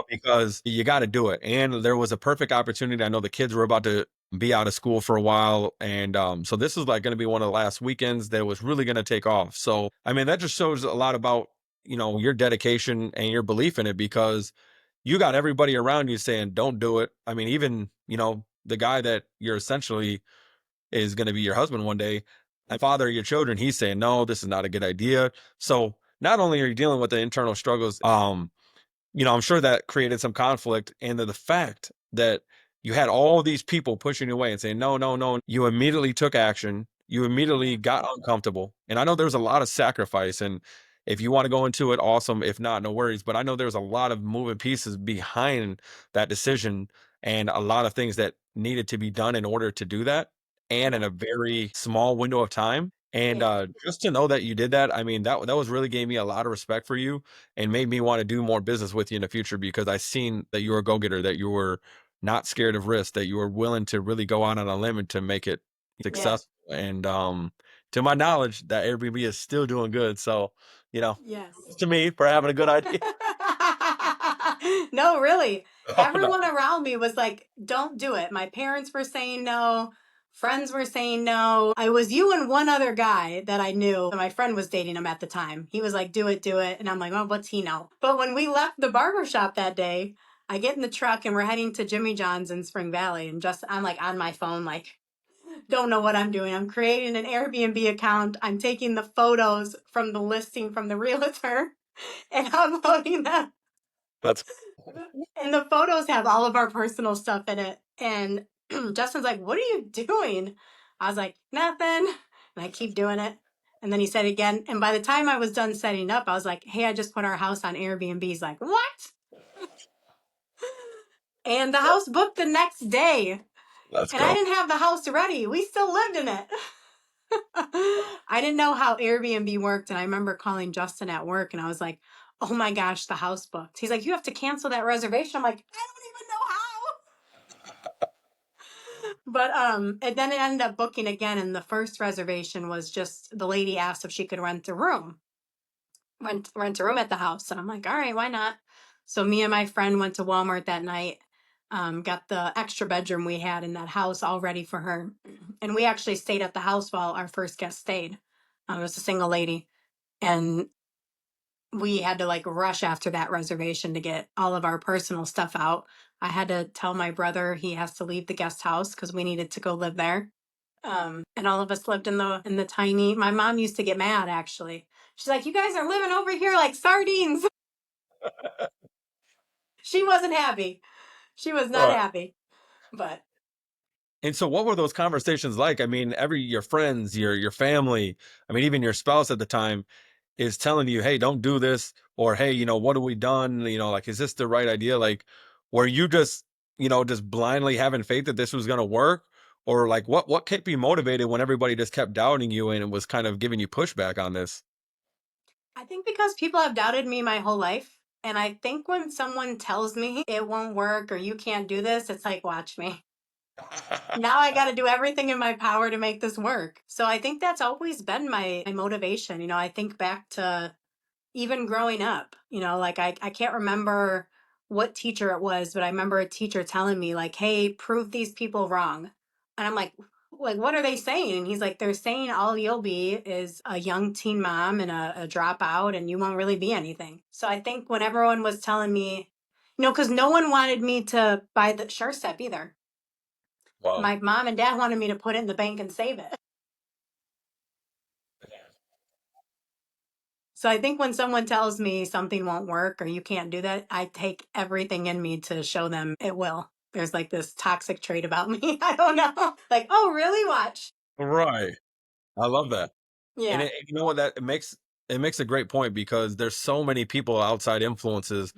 Because you got to do it. And there was a perfect opportunity. I know the kids were about to be out of school for a while. And so this is like going to be one of the last weekends that was really going to take off. So, I mean, that just shows a lot about, your dedication and your belief in it, because you got everybody around you saying, don't do it. I mean, even, the guy that you're essentially is going to be your husband one day, and father of your children, he's saying, no, this is not a good idea. So not only are you dealing with the internal struggles, I'm sure that created some conflict. And the fact that you had all these people pushing you away and saying, no, no, no, you immediately took action. you immediately Yeah. got uncomfortable. And I know there's a lot of sacrifice. And if you want to go into it, awesome. If not, no worries. But I know there's a lot of moving pieces behind that decision and a lot of things that needed to be done in order to do that and in Yeah. a very small window of time. And Yeah. just to know that you did that, I mean, that was really gave me a lot of respect for you and made me want to do more business with you in the future because I seen that you were a go getter, that you were not scared of risk, that you were willing to really go out on a limb and to make it Yeah. successful. And to my knowledge, that Airbnb is still doing good. So, you know, Yes. to me for having a good idea. No, really. Oh, no. Everyone around me was like, don't do it. My parents were saying no. Friends were saying no. I was you and one other guy that I knew. My friend was dating him at the time. He was like, do it, do it. And I'm like, well, what's he know? But when we left the barber shop that day, I get in the truck and we're heading to Jimmy John's in Spring Valley. And just, I'm like on my phone, like, don't know what I'm doing. I'm creating an Airbnb account. I'm taking the photos from the listing from the realtor and uploading them. That's And the photos have all of our personal stuff in it. And Justin's like, what are you doing? I was like, nothing. And I keep doing it. And then he said again. And by the time I was done setting up, I was like, hey, I just put our house on Airbnb. He's like, what? And the house booked the next day. let's And I go. didn't have the house ready. We still lived in it. I didn't know how Airbnb worked. And I remember calling Justin at work and I was like, oh my gosh, the house booked. He's like, you have to cancel that reservation. I'm like, I don't even know how. But and then it ended up booking again. And the first reservation was just the lady asked if she could rent a room, rent a room at the house. And I'm like, all right, why not? So me and my friend went to Walmart that night, got the extra bedroom we had in that house all ready for her. And we actually stayed at the house while our first guest stayed. It was a single lady. And we had to like rush after that reservation to get all of our personal stuff out. I had to tell my brother he has to leave the guest house because we needed to go live there. And all of us lived in the tiny. My mom used to get mad actually. She's like, "You guys are living over here like sardines." She wasn't happy. She was not Right. happy. But And so what were those conversations like? I mean, every your friends, your family, I mean, even your spouse at the time is telling you, "Hey, don't do this," or "Hey, what have we done? Like, is this the right idea?" Like, were you just, just blindly having faith that this was going to work? Or like what kept you motivated when everybody just kept doubting you and it was kind of giving you pushback on this? I think because people have doubted me my whole life. And I think when someone tells me it won't work or you can't do this, it's like, watch me. Now I got to do everything in my power to make this work. So I think that's always been my motivation. I think back to even growing up, like I can't remember what teacher it was, but I remember a teacher telling me like, "Hey, prove these people wrong." And I'm like, what are they saying? And he's like, they're saying all you'll be is a young teen mom and a dropout and you won't really be anything. So I think when everyone was telling me, because no one wanted me to buy the Sure Step either. Wow. My mom and dad wanted me to put it in the bank and save it. So I think when someone tells me something won't work or you can't do that, I take everything in me to show them it will. There's like this toxic trait about me. I don't know. Like, oh, really? Watch. Right. I love that. And Yeah. you know what, that it makes a great point because there's so many people outside influences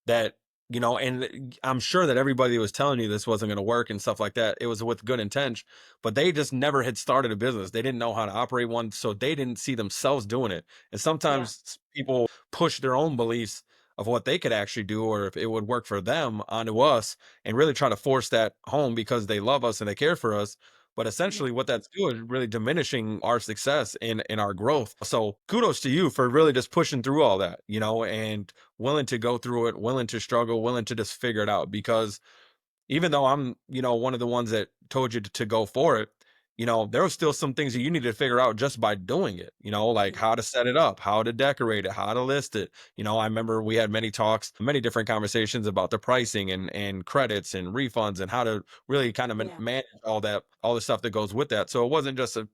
that, and I'm sure that everybody was telling you this wasn't going to work and stuff like that. It was with good intent, but they just never had started a business. They didn't know how to operate one, so they didn't see themselves doing it. And Yeah. sometimes people push their own beliefs of what they could actually do or if it would work for them onto us and really try to force that home because they love us and they care for us. But Yeah. essentially, what that's doing is really diminishing our success in our growth. So kudos to you for really just pushing through all that, and willing to go through it, willing to struggle, willing to just figure it out. Because even though I'm, one of the ones that told you to go for it, there was still some things that you need to figure out just by doing it, like Yeah. how to set it up, how to decorate it, how to list it. I remember we had many talks, many different conversations about the pricing and credits and refunds and how to really kind of Yeah. manage all the stuff that goes with that. So it wasn't just a,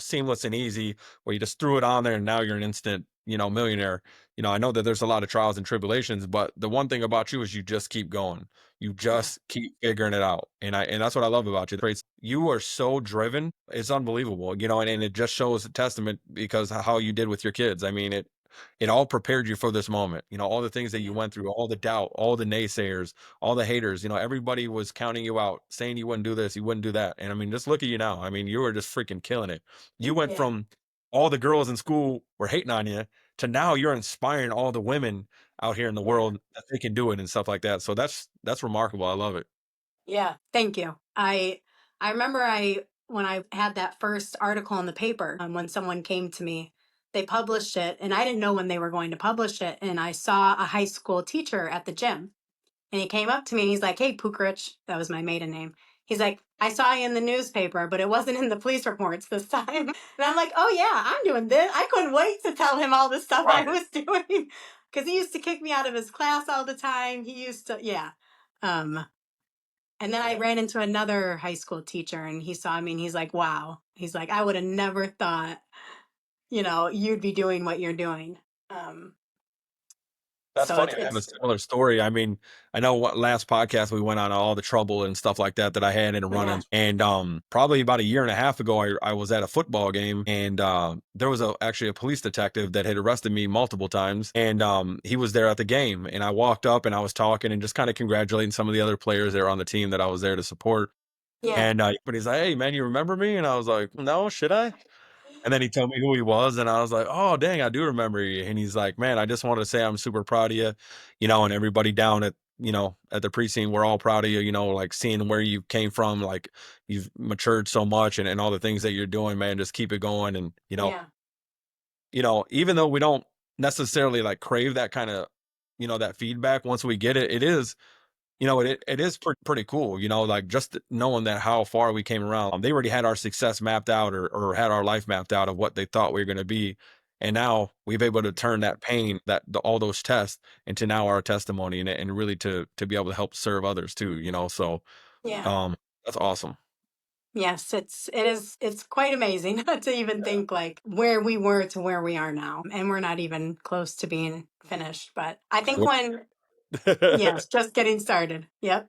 seamless and easy where you just threw it on there and now you're an instant millionaire. I know that there's a lot of trials and tribulations, but the one thing about you is you just keep going. You Yeah. just keep figuring it out. And that's what I love about you. You are so driven. It's unbelievable, and it just shows a testament because how you did with your kids. I mean, it all prepared you for this moment. All the things that you Yeah. went through, all the doubt, all the naysayers, all the haters, everybody was counting you out, saying you wouldn't do this, you wouldn't do that. And I mean, just look at you now. I mean, you were just freaking killing it. You went Yeah. from all the girls in school were hating on you to now you're inspiring all the women out here in the Yeah. world that they can do it and stuff like that. So that's remarkable. I love it. Yeah. Thank you. I remember I when I had that first article in the paper, when someone came to me, they published it and I didn't know when they were going to publish it. And I saw a high school teacher at the gym. And he came up to me and he's like, "Hey, Pookrich," that was my maiden name. He's like, "I saw you in the newspaper, but it wasn't in the police reports this time." And I'm like, "Oh, yeah, I'm doing this." I couldn't wait to tell him all the stuff I Right. was doing because he used to kick me out of his class all the time. He used to, yeah. Um, and then I Yeah. ran into another high school teacher and he saw me and he's like, "Wow." He's like, "I would have never thought, you'd be doing what you're doing." Um, That's so funny. it's, I have a it's, similar story. I mean, I know what last podcast we went on all the trouble and stuff like that that I had in yeah, running. And probably about a year and a half ago, I was at a football game and there was actually a police detective that had arrested me multiple times. And he was there at the game. And I walked up and I was talking and just kind of congratulating some of the other players there on the team that I was there to support. yeah, And but he's like, "Hey man, you remember me?" And I was like, "No, should I?" And then he told me who he was, and I was like, "Oh, dang, I do remember you." And he's like, "Man, I just wanted to say I'm super proud of you, and everybody down at the precinct, we're all proud of you, like seeing where you came from, like you've matured so much and all the things that you're doing, man, just keep it going." And, yeah, even though we don't necessarily like crave that kind of, that feedback, once we get it, it is it is pretty cool, like just knowing that how far we came around. They already had our success mapped out or had our life mapped out of what they thought we were going to be. And now we've able to turn that pain, all those tests into now our testimony and really to be able to help serve others too, So, yeah. um, that's awesome. Yes, it's quite amazing to even think like where we were to where we are now. And we're not even close to being finished. But I think when, yes, just getting started. Yep.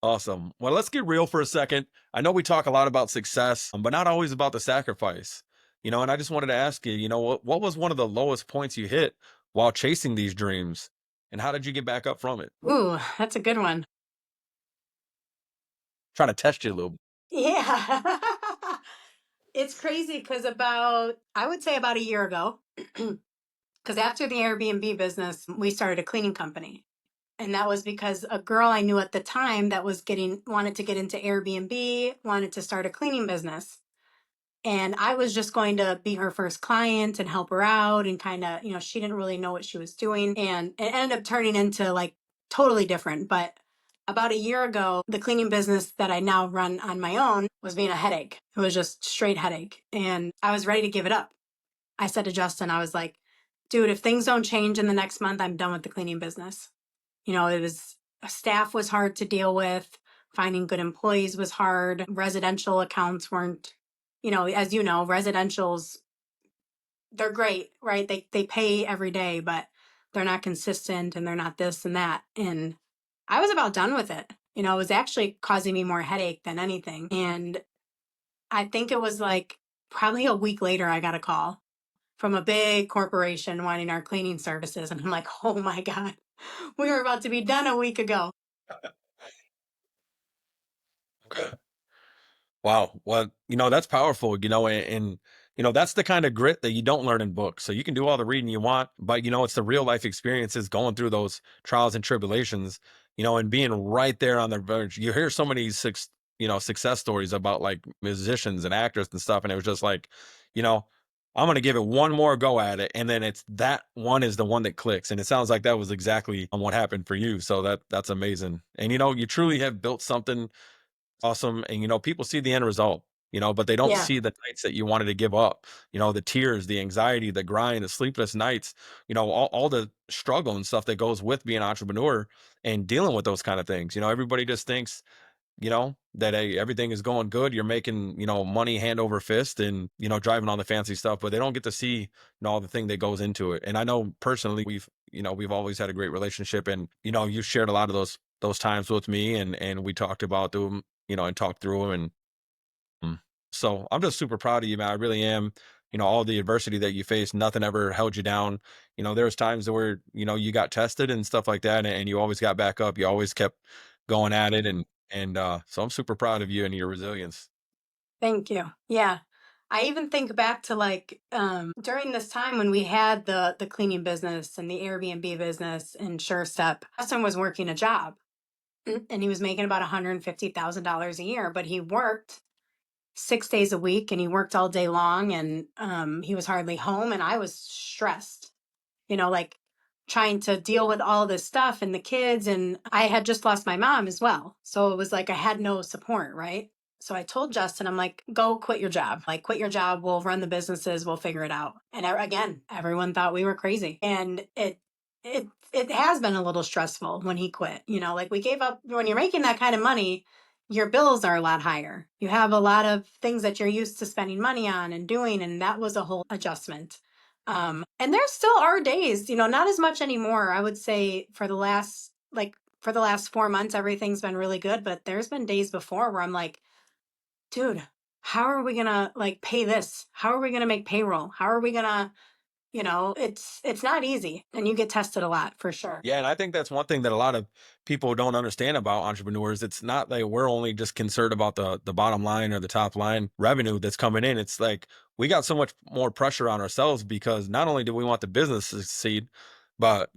Awesome. Well, let's get real for a second. I know we talk a lot about success, but not always about the sacrifice. And I just wanted to ask you, what was one of the lowest points you hit while chasing these dreams? And how did you get back up from it? Ooh, that's a good one. Trying to test you a little. Yeah. It's crazy because I would say about a year ago, because after the Airbnb business, we started a cleaning company. And that was because a girl I knew at the time that was wanted to get into Airbnb, wanted to start a cleaning business. And I was just going to be her first client and help her out and kind of, she didn't really know what she was doing. And it ended up turning into like totally different. But about a year ago, the cleaning business that I now run on my own was being a headache. It was just straight headache. And I was ready to give it up. I said to Justin, I was like, "Dude, if things don't change in the next month, I'm done with the cleaning business." It was, staff was hard to deal with. Finding good employees was hard. Residential accounts weren't, as you know, residentials, they're great, right? They pay every day, but they're not consistent and they're not this and that. And I was about done with it. It was actually causing me more headache than anything. And I think it was like probably a week later, I got a call from a big corporation wanting our cleaning services. And I'm like, "Oh my God, we were about to be done a week ago." Okay. Wow. Well, that's powerful, and that's the kind of grit that you don't learn in books. So you can do all the reading you want, but it's the real life experiences going through those trials and tribulations, and being right there on the verge. You hear so many success stories about like musicians and actors and stuff, and it was just like, you know, I'm gonna give it one more go at it, and then it's that one is the one that clicks. And it sounds like that was exactly what happened for you. So that's amazing. And you truly have built something awesome. And people see the end result, but they don't Yeah. see the nights that you wanted to give up, the tears, the anxiety, the grind, the sleepless nights, all the struggle and stuff that goes with being an entrepreneur and dealing with those kind of things. Everybody just thinks that hey, everything is going good. You're making, money hand over fist and, driving on the fancy stuff, but they don't get to see, all the thing that goes into it. And I know personally we've always had a great relationship and, you shared a lot of those times with me and we talked about them, and talked through them and so I'm just super proud of you, man. I really am. All the adversity that you faced, nothing ever held you down. There was times where, you got tested and stuff like that, and you always got back up. You always kept going at it. And so I'm super proud of you and your resilience. Thank you. Yeah. I even think back to like during this time when we had the cleaning business and the Airbnb business and SureStep, Justin was working a job and he was making about $150,000 a year, but he worked 6 days a week and he worked all day long and he was hardly home and I was stressed, like trying to deal with all this stuff and the kids. And I had just lost my mom as well. So it was like I had no support, right? So I told Justin, I'm like, go quit your job. Like, quit your job. We'll run the businesses. We'll figure it out. And again, everyone thought we were crazy. And it has been a little stressful when he quit. Like we gave up when you're making that kind of money, your bills are a lot higher. You have a lot of things that you're used to spending money on and doing. And that was a whole adjustment. And there still are days, not as much anymore. I would say for the last 4 months, everything's been really good. But there's been days before where I'm like, dude, how are we gonna like pay this? How are we gonna make payroll? How are we gonna, it's not easy. And you get tested a lot for sure. Yeah, and I think that's one thing that a lot of people don't understand about entrepreneurs. It's not like we're only just concerned about the bottom line or the top line revenue that's coming in. It's like we got so much more pressure on ourselves because not only do we want the business to succeed, but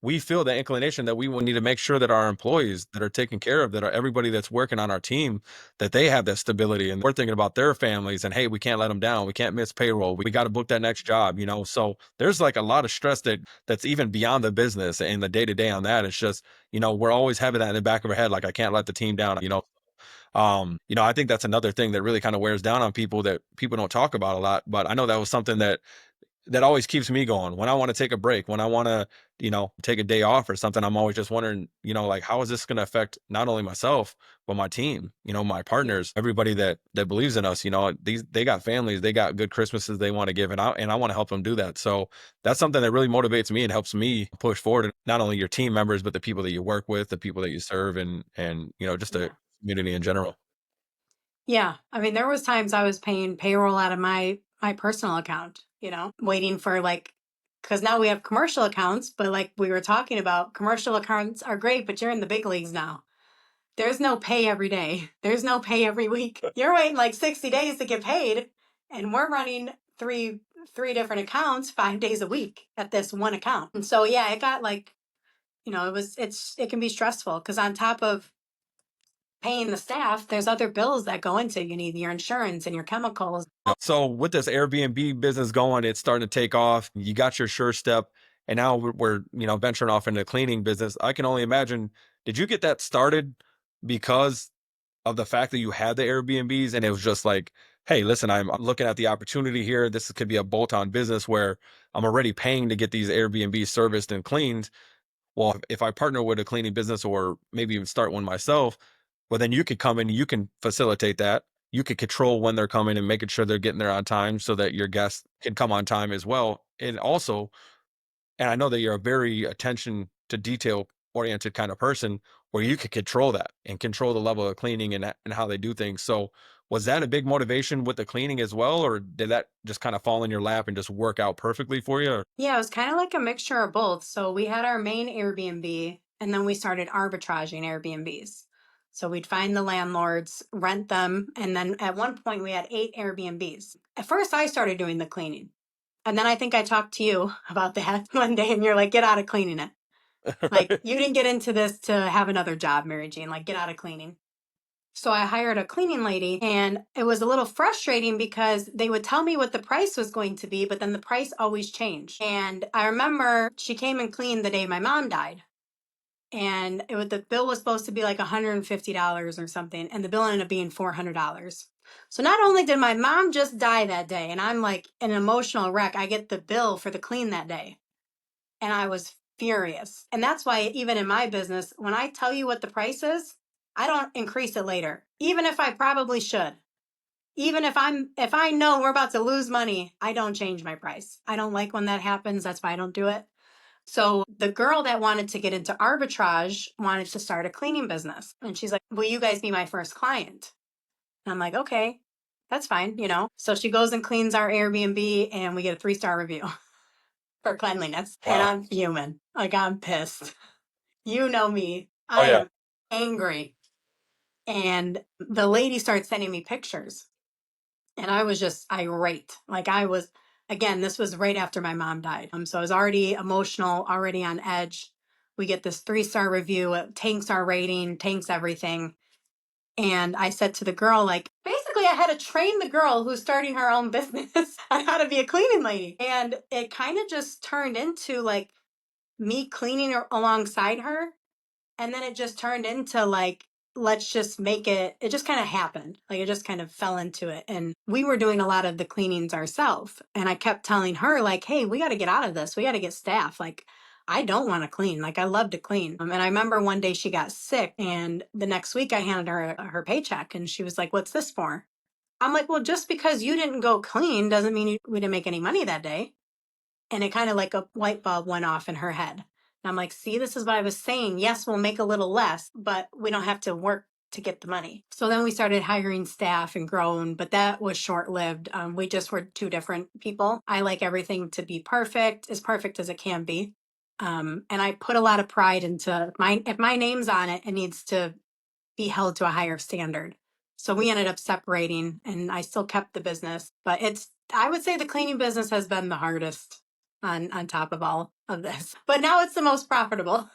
we feel the inclination that we will need to make sure that our employees that are taken care of, that are everybody that's working on our team, that they have that stability. And we're thinking about their families and hey, we can't let them down. We can't miss payroll. We got to book that next job. So there's like a lot of stress that's even beyond the business and the day to day on that. It's just, we're always having that in the back of our head. Like I can't let the team down. I think that's another thing that really kind of wears down on people that people don't talk about a lot. But I know that was something that always keeps me going when I want to take a break, when I want to, take a day off or something. I'm always just wondering, like, how is this going to affect not only myself, but my team, my Yeah. partners, everybody that believes in us, they got families, they got good Christmases they want to give. And I want to help them do that. So that's something that really motivates me and helps me push forward. And not only your team members, but the people that you work with, the people that you serve and, just the Yeah. community in general. Yeah. I mean, there was times I was paying payroll out of my personal account, waiting for like because now we have commercial accounts, but like we were talking about, commercial accounts are great, but you're in the big leagues now. There's no pay every day. There's no pay every week. You're waiting like 60 days to get paid, and we're running three different accounts 5 days a week at this one account. And so yeah, it got like, it can be stressful because on top of paying the staff, there's other bills that go into you need your insurance and your chemicals. So with this Airbnb business going, it's starting to take off. You got your sure step, and now we're venturing off into the cleaning business. I can only imagine. Did you get that started because of the fact that you had the Airbnbs, and it was just like, hey, listen, I'm looking at the opportunity here. This could be a bolt-on business where I'm already paying to get these Airbnbs serviced and cleaned. Well, if I partner with a cleaning business or maybe even start one myself, well, then you could come in, you can facilitate that. You could control when they're coming and making sure they're getting there on time so that your guests can come on time as well. And also, and I know that you're a very attention to detail oriented kind of person where you could control that and control the level of cleaning and how they do things. So was that a big motivation with the cleaning as well? Or did that just kind of fall in your lap and just work out perfectly for you? Yeah, it was kind of like a mixture of both. So we had our main Airbnb and then we started arbitraging Airbnbs. So we'd find the landlords, rent them, and then at one point we had 8 Airbnbs. At first, I started doing the cleaning. And then I think I talked to you about that one day, and you're like, get out of cleaning it. Like, you didn't get into this to have another job, Maryjean. Like, get out of cleaning. So I hired a cleaning lady, and it was a little frustrating because they would tell me what the price was going to be, but then the price always changed. And I remember she came and cleaned the day my mom died. And the bill was supposed to be like $150 or something, and the bill ended up being $400. So not only did my mom just die that day, and I'm like an emotional wreck, I get the bill for the clean that day. And I was furious. And that's why even in my business, when I tell you what the price is, I don't increase it later, even if I probably should. Even if I know we're about to lose money, I don't change my price. I don't like when that happens. That's why I don't do it. So the girl that wanted to get into arbitrage wanted to start a cleaning business. And she's like, will you guys be my first client? And I'm like, okay, that's fine, you know. So she goes and cleans our Airbnb and we get a 3-star review for cleanliness. And Wow. I'm fuming. Like I'm pissed. You know me. Oh I yeah. am angry. And the lady starts sending me pictures. And I was just irate. Like I was, again, this was right after my mom died. So I was already emotional, already on edge. We get this 3-star review, it tanks our rating, tanks everything. And I said to the girl, like, basically, I had to train the girl who's starting her own business on how to be a cleaning lady. And it kind of just turned into like me cleaning her alongside her. And then it just turned into like, let's just make it, it just kind of happened. Like it just kind of fell into it. And we were doing a lot of the cleanings ourselves. And I kept telling her, like, hey, we got to get out of this. We got to get staff. Like, I don't want to clean. Like, I love to clean. And I remember one day she got sick, and the next week I handed her her paycheck, and she was like, what's this for? I'm like, well, just because you didn't go clean doesn't mean we didn't make any money that day. And it kind of like a light bulb went off in her head. And I'm like, see, this is what I was saying. Yes, we'll make a little less, but we don't have to work to get the money. So then we started hiring staff and grown, but that was short lived. We just were two different people. I like everything to be perfect as it can be. And I put a lot of pride into if my name's on it, it needs to be held to a higher standard. So we ended up separating and I still kept the business, but I would say the cleaning business has been the hardest on top of all of this. But now it's the most profitable.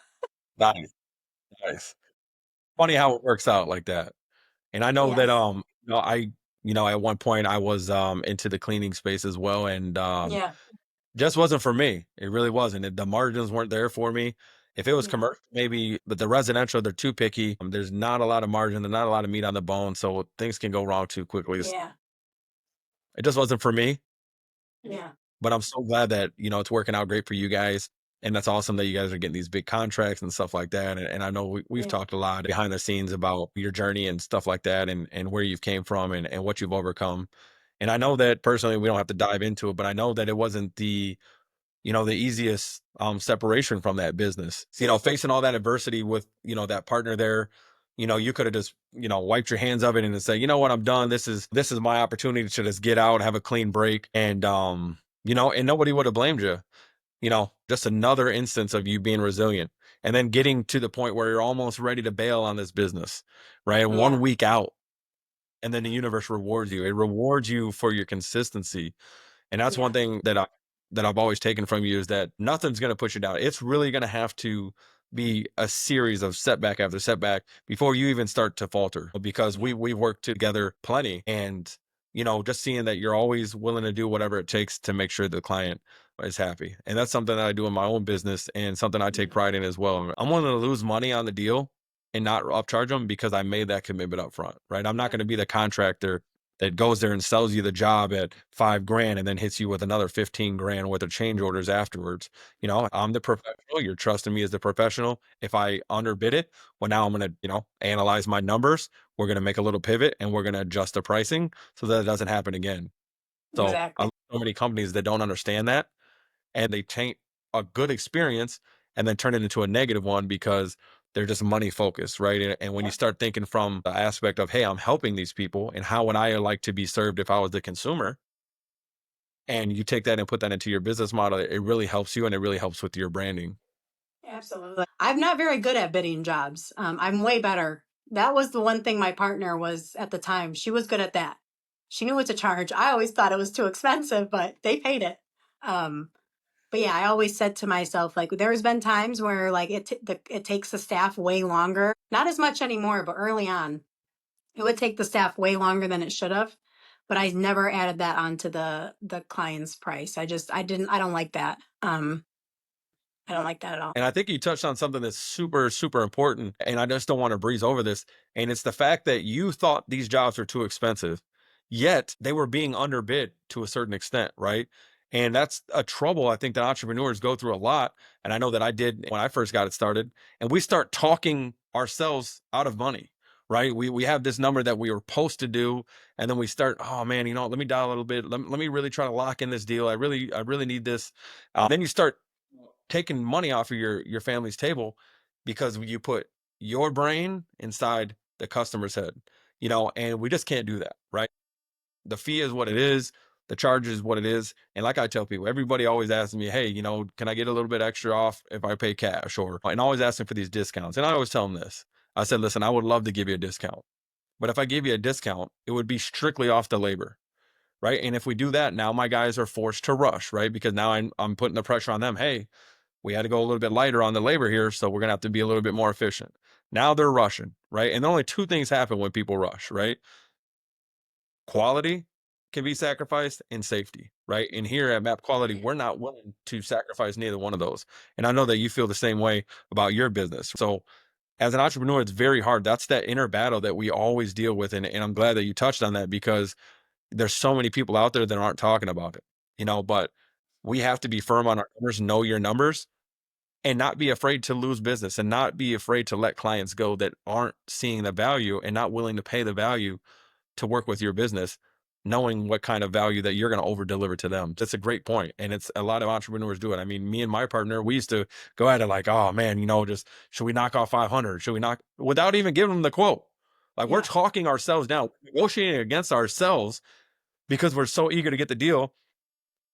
Nice. Nice. Funny how it works out like that. And I know that, Yes. at one point I was, into the cleaning space as well, and, Yeah. just wasn't for me. It really wasn't. The margins weren't there for me. If it was Yeah. commercial, maybe, but the residential, they're too picky. There's not a lot of margin. There's not a lot of meat on the bone, so things can go wrong too quickly. Yeah. It just wasn't for me, Yeah. but I'm so glad that, it's working out great for you guys. And that's awesome that you guys are getting these big contracts and stuff like that. And I know we've Yeah. talked a lot behind the scenes about your journey and stuff like that, and where you've came from, and what you've overcome. And I know that personally, we don't have to dive into it, but I know that it wasn't the easiest separation from that business. So, facing all that adversity with, that partner there, you could have just, wiped your hands of it and say, you know what, I'm done. This is my opportunity to just get out, have a clean break. And and nobody would have blamed you. Just another instance of you being resilient and then getting to the point where you're almost ready to bail on this business, right? Yeah. 1 week out, and then the universe rewards you. It rewards you for your consistency. And that's one Yeah. thing that I've always taken from you, is that nothing's going to push you down. It's really going to have to be a series of setback after setback before you even start to falter, because Yeah. we've worked together plenty. And just seeing that you're always willing to do whatever it takes to make sure the client is happy. And that's something that I do in my own business, and something I take Yeah. pride in as well. I'm willing to lose money on the deal and not upcharge them, because I made that commitment up front, right? I'm not Yeah. going to be the contractor that goes there and sells you the job at 5 grand and then hits you with another 15 grand worth of change orders afterwards. I'm the professional. You're trusting me as the professional. If I underbid it, well, now I'm going to, analyze my numbers. We're going to make a little pivot, and we're going to adjust the pricing so that it doesn't happen again. So I Exactly. look at so many companies that don't understand that, and they taint a good experience and then turn it into a negative one because they're just money focused, right? And when you Yeah. start thinking from the aspect of, hey, I'm helping these people, and how would I like to be served if I was the consumer, and you take that and put that into your business model, it really helps you, and it really helps with your branding. Absolutely. I'm not very good at bidding jobs. I'm way better. That was the one thing my partner was at the time. She was good at that. She knew what to charge. I always thought it was too expensive, but they paid it. Um, but yeah, I always said to myself, like, there's been times where like it takes the staff way longer. Not as much anymore, but early on, it would take the staff way longer than it should have. But I never added that onto the client's price. I don't like that. I don't like that at all. And I think you touched on something that's super, super important. And I just don't want to breeze over this. And it's the fact that you thought these jobs were too expensive, yet they were being underbid to a certain extent, right? And that's a trouble I think that entrepreneurs go through a lot. And I know that I did when I first got it started. And we start talking ourselves out of money, right? We have this number that we were supposed to do, and then we start, oh man, let me dial a little bit. Let me really try to lock in this deal. I really need this. Then you start taking money off of your family's table because you put your brain inside the customer's head, and we just can't do that, right? The fee is what it is. The charge is what it is. And like I tell people, everybody always asks me, hey, can I get a little bit extra off if I pay cash, and always asking for these discounts. And I always tell them this. I said, listen, I would love to give you a discount, but if I give you a discount, it would be strictly off the labor, right? And if we do that, now my guys are forced to rush, right? Because now I'm putting the pressure on them. Hey, we had to go a little bit lighter on the labor here, so we're gonna have to be a little bit more efficient. Now they're rushing, right? And only two things happen when people rush, right? Quality can be sacrificed and safety, right? And here at Map Quality, we're not willing to sacrifice neither one of those. And I know that you feel the same way about your business. So as an entrepreneur, it's very hard. That's that inner battle that we always deal with. And I'm glad that you touched on that because there's so many people out there that aren't talking about it, but we have to be firm on our numbers, know your numbers, and not be afraid to lose business and not be afraid to let clients go that aren't seeing the value and not willing to pay the value to work with your business, knowing what kind of value that you're going to over deliver to them. That's a great point. And it's a lot of entrepreneurs do it. I mean, me and my partner, we used to go at it like, oh man, just should we knock off 500? Should we knock without even giving them the quote? Like we're Yeah. talking ourselves down, negotiating against ourselves because we're so eager to get the deal.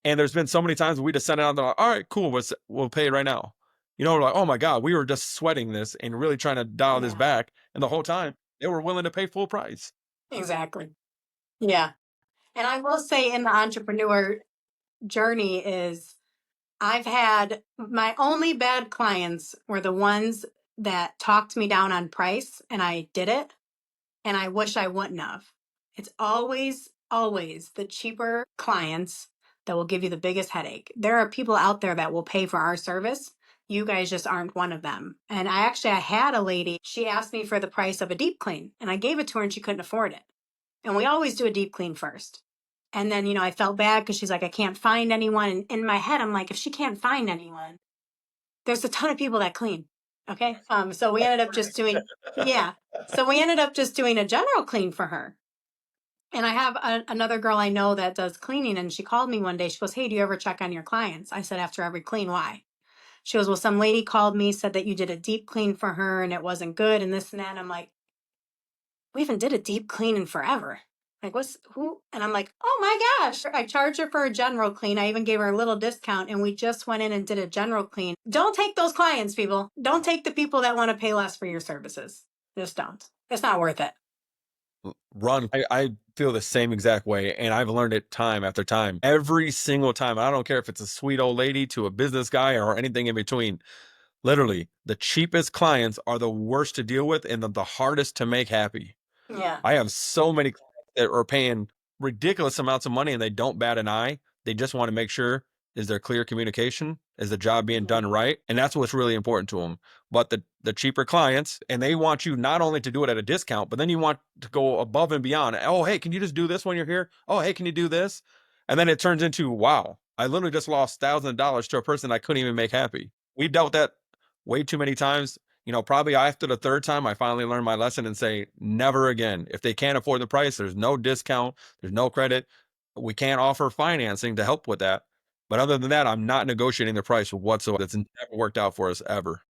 And there's been so many times we just sent it out. They're like, all right, cool. We'll pay it right now. We're like, oh my God, we were just sweating this and really trying to dial this Yeah. back. And the whole time they were willing to pay full price. Exactly. Yeah. And I will say in the entrepreneur journey is I've had my only bad clients were the ones that talked me down on price and I did it. And I wish I wouldn't have. It's always, always the cheaper clients that will give you the biggest headache. There are people out there that will pay for our service. You guys just aren't one of them. And I had a lady, she asked me for the price of a deep clean and I gave it to her and she couldn't afford it. And we always do a deep clean first. And then, I felt bad because she's like, I can't find anyone. And in my head, I'm like, if she can't find anyone, there's a ton of people that clean. Okay. So we ended up just doing, yeah. So we ended up just doing a general clean for her. And I have another girl I know that does cleaning. And she called me one day. She goes, hey, do you ever check on your clients? I said, after every clean, why? She goes, well, some lady called me, said that you did a deep clean for her and it wasn't good and this and that. And I'm like, we haven't did a deep clean in forever. Like, who? And I'm like, oh my gosh. I charged her for a general clean. I even gave her a little discount and we just went in and did a general clean. Don't take those clients, people. Don't take the people that want to pay less for your services. Just don't. It's not worth it. Run. I feel the same exact way. And I've learned it time after time. Every single time. I don't care if it's a sweet old lady to a business guy or anything in between. Literally, the cheapest clients are the worst to deal with and the hardest to make happy. Yeah. I have so many clients that are paying ridiculous amounts of money and they don't bat an eye. They just want to make sure, is there clear communication? Is the job being done right? And that's what's really important to them. But the cheaper clients, and they want you not only to do it at a discount, but then you want to go above and beyond. Oh, hey, can you just do this when you're here? Oh, hey, can you do this? And then it turns into, wow, I literally just lost thousands of dollars to a person I couldn't even make happy. We dealt that way too many times. Probably after the third time, I finally learned my lesson and say, never again. If they can't afford the price, there's no discount, there's no credit. We can't offer financing to help with that. But other than that, I'm not negotiating the price whatsoever. That's never worked out for us ever.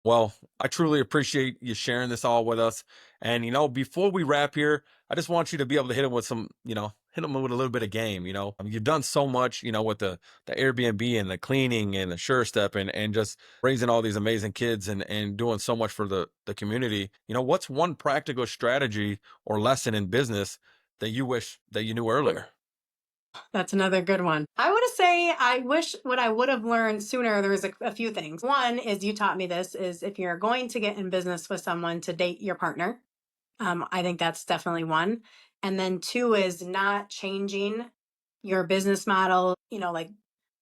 Well, I truly appreciate you sharing this all with us. And, before we wrap here, I just want you to be able to hit them with some, hit them with a little bit of game. You've done so much, with the Airbnb and the cleaning and the Sure Step and just raising all these amazing kids and doing so much for the community. What's one practical strategy or lesson in business that you wish that you knew earlier? That's another good one. I would say I wish what I would have learned sooner. There was a few things. One is you taught me this is if you're going to get in business with someone to date your partner. I think that's definitely one. And then two is not changing your business model, like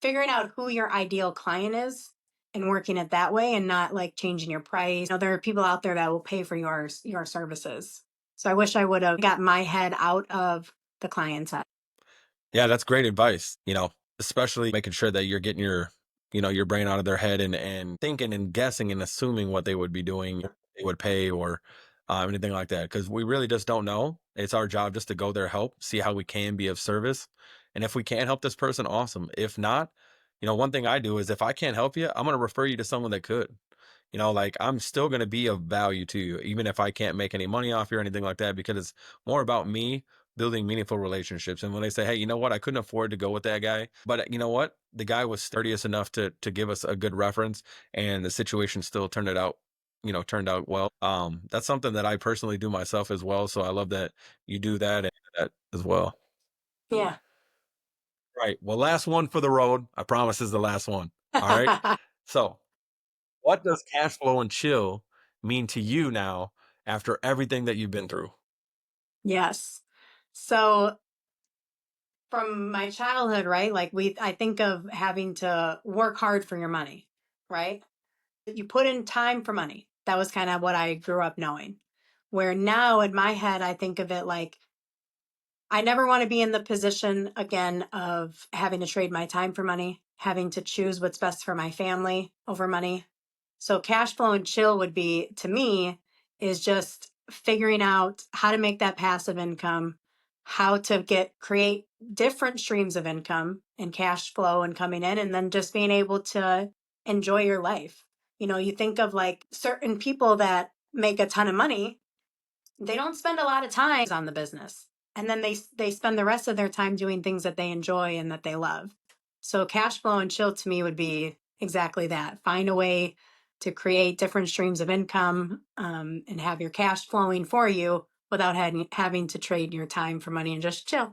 figuring out who your ideal client is and working it that way and not like changing your price. There are people out there that will pay for your services. So I wish I would have got my head out of the client's head. Yeah, that's great advice, especially making sure that you're getting your brain out of their head and thinking and guessing and assuming what they would be doing, they would pay or anything like that, because we really just don't know. It's our job just to go there, help, see how we can be of service. And if we can help this person, awesome. If not, one thing I do is if I can't help you, I'm going to refer you to someone that could. Like I'm still going to be of value to you, even if I can't make any money off you or anything like that, because it's more about me building meaningful relationships. And when they say, hey, you know what, I couldn't afford to go with that guy, but you know what, the guy was sturdiest enough to give us a good reference, and the situation still turned out well. That's something that I personally do myself as well. So I love that you do that and that as well. Yeah. Right. Well, last one for the road. I promise is the last one. All right. So what does cash flow and chill mean to you now after everything that you've been through? Yes. So from my childhood, right? Like I think of having to work hard for your money, right? You put in time for money. That was kind of what I grew up knowing. Where now in my head, I think of it like I never want to be in the position again of having to trade my time for money, having to choose what's best for my family over money. So cash flow and chill would be to me is just figuring out how to make that passive income, how to create different streams of income and cash flow and coming in, and then just being able to enjoy your life. You think of like certain people that make a ton of money, they don't spend a lot of time on the business, and then they spend the rest of their time doing things that they enjoy and that they love. So cash flow and chill to me would be exactly that. Find a way to create different streams of income, and have your cash flowing for you without having to trade your time for money and just chill.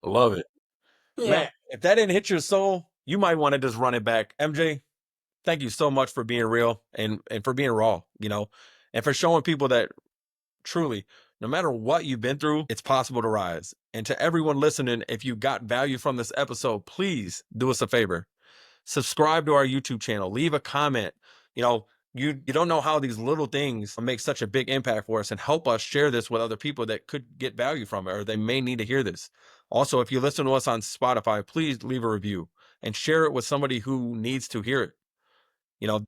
Love it. Man, Yeah. if that didn't hit your soul, you might want to just run it back. MJ, thank you so much for being real and for being raw, and for showing people that truly, no matter what you've been through, it's possible to rise. And to everyone listening, if you got value from this episode, please do us a favor. Subscribe to our YouTube channel, leave a comment. You know, you don't know how these little things make such a big impact for us, and help us share this with other people that could get value from it or they may need to hear this. Also, if you listen to us on Spotify, please leave a review and share it with somebody who needs to hear it. You know,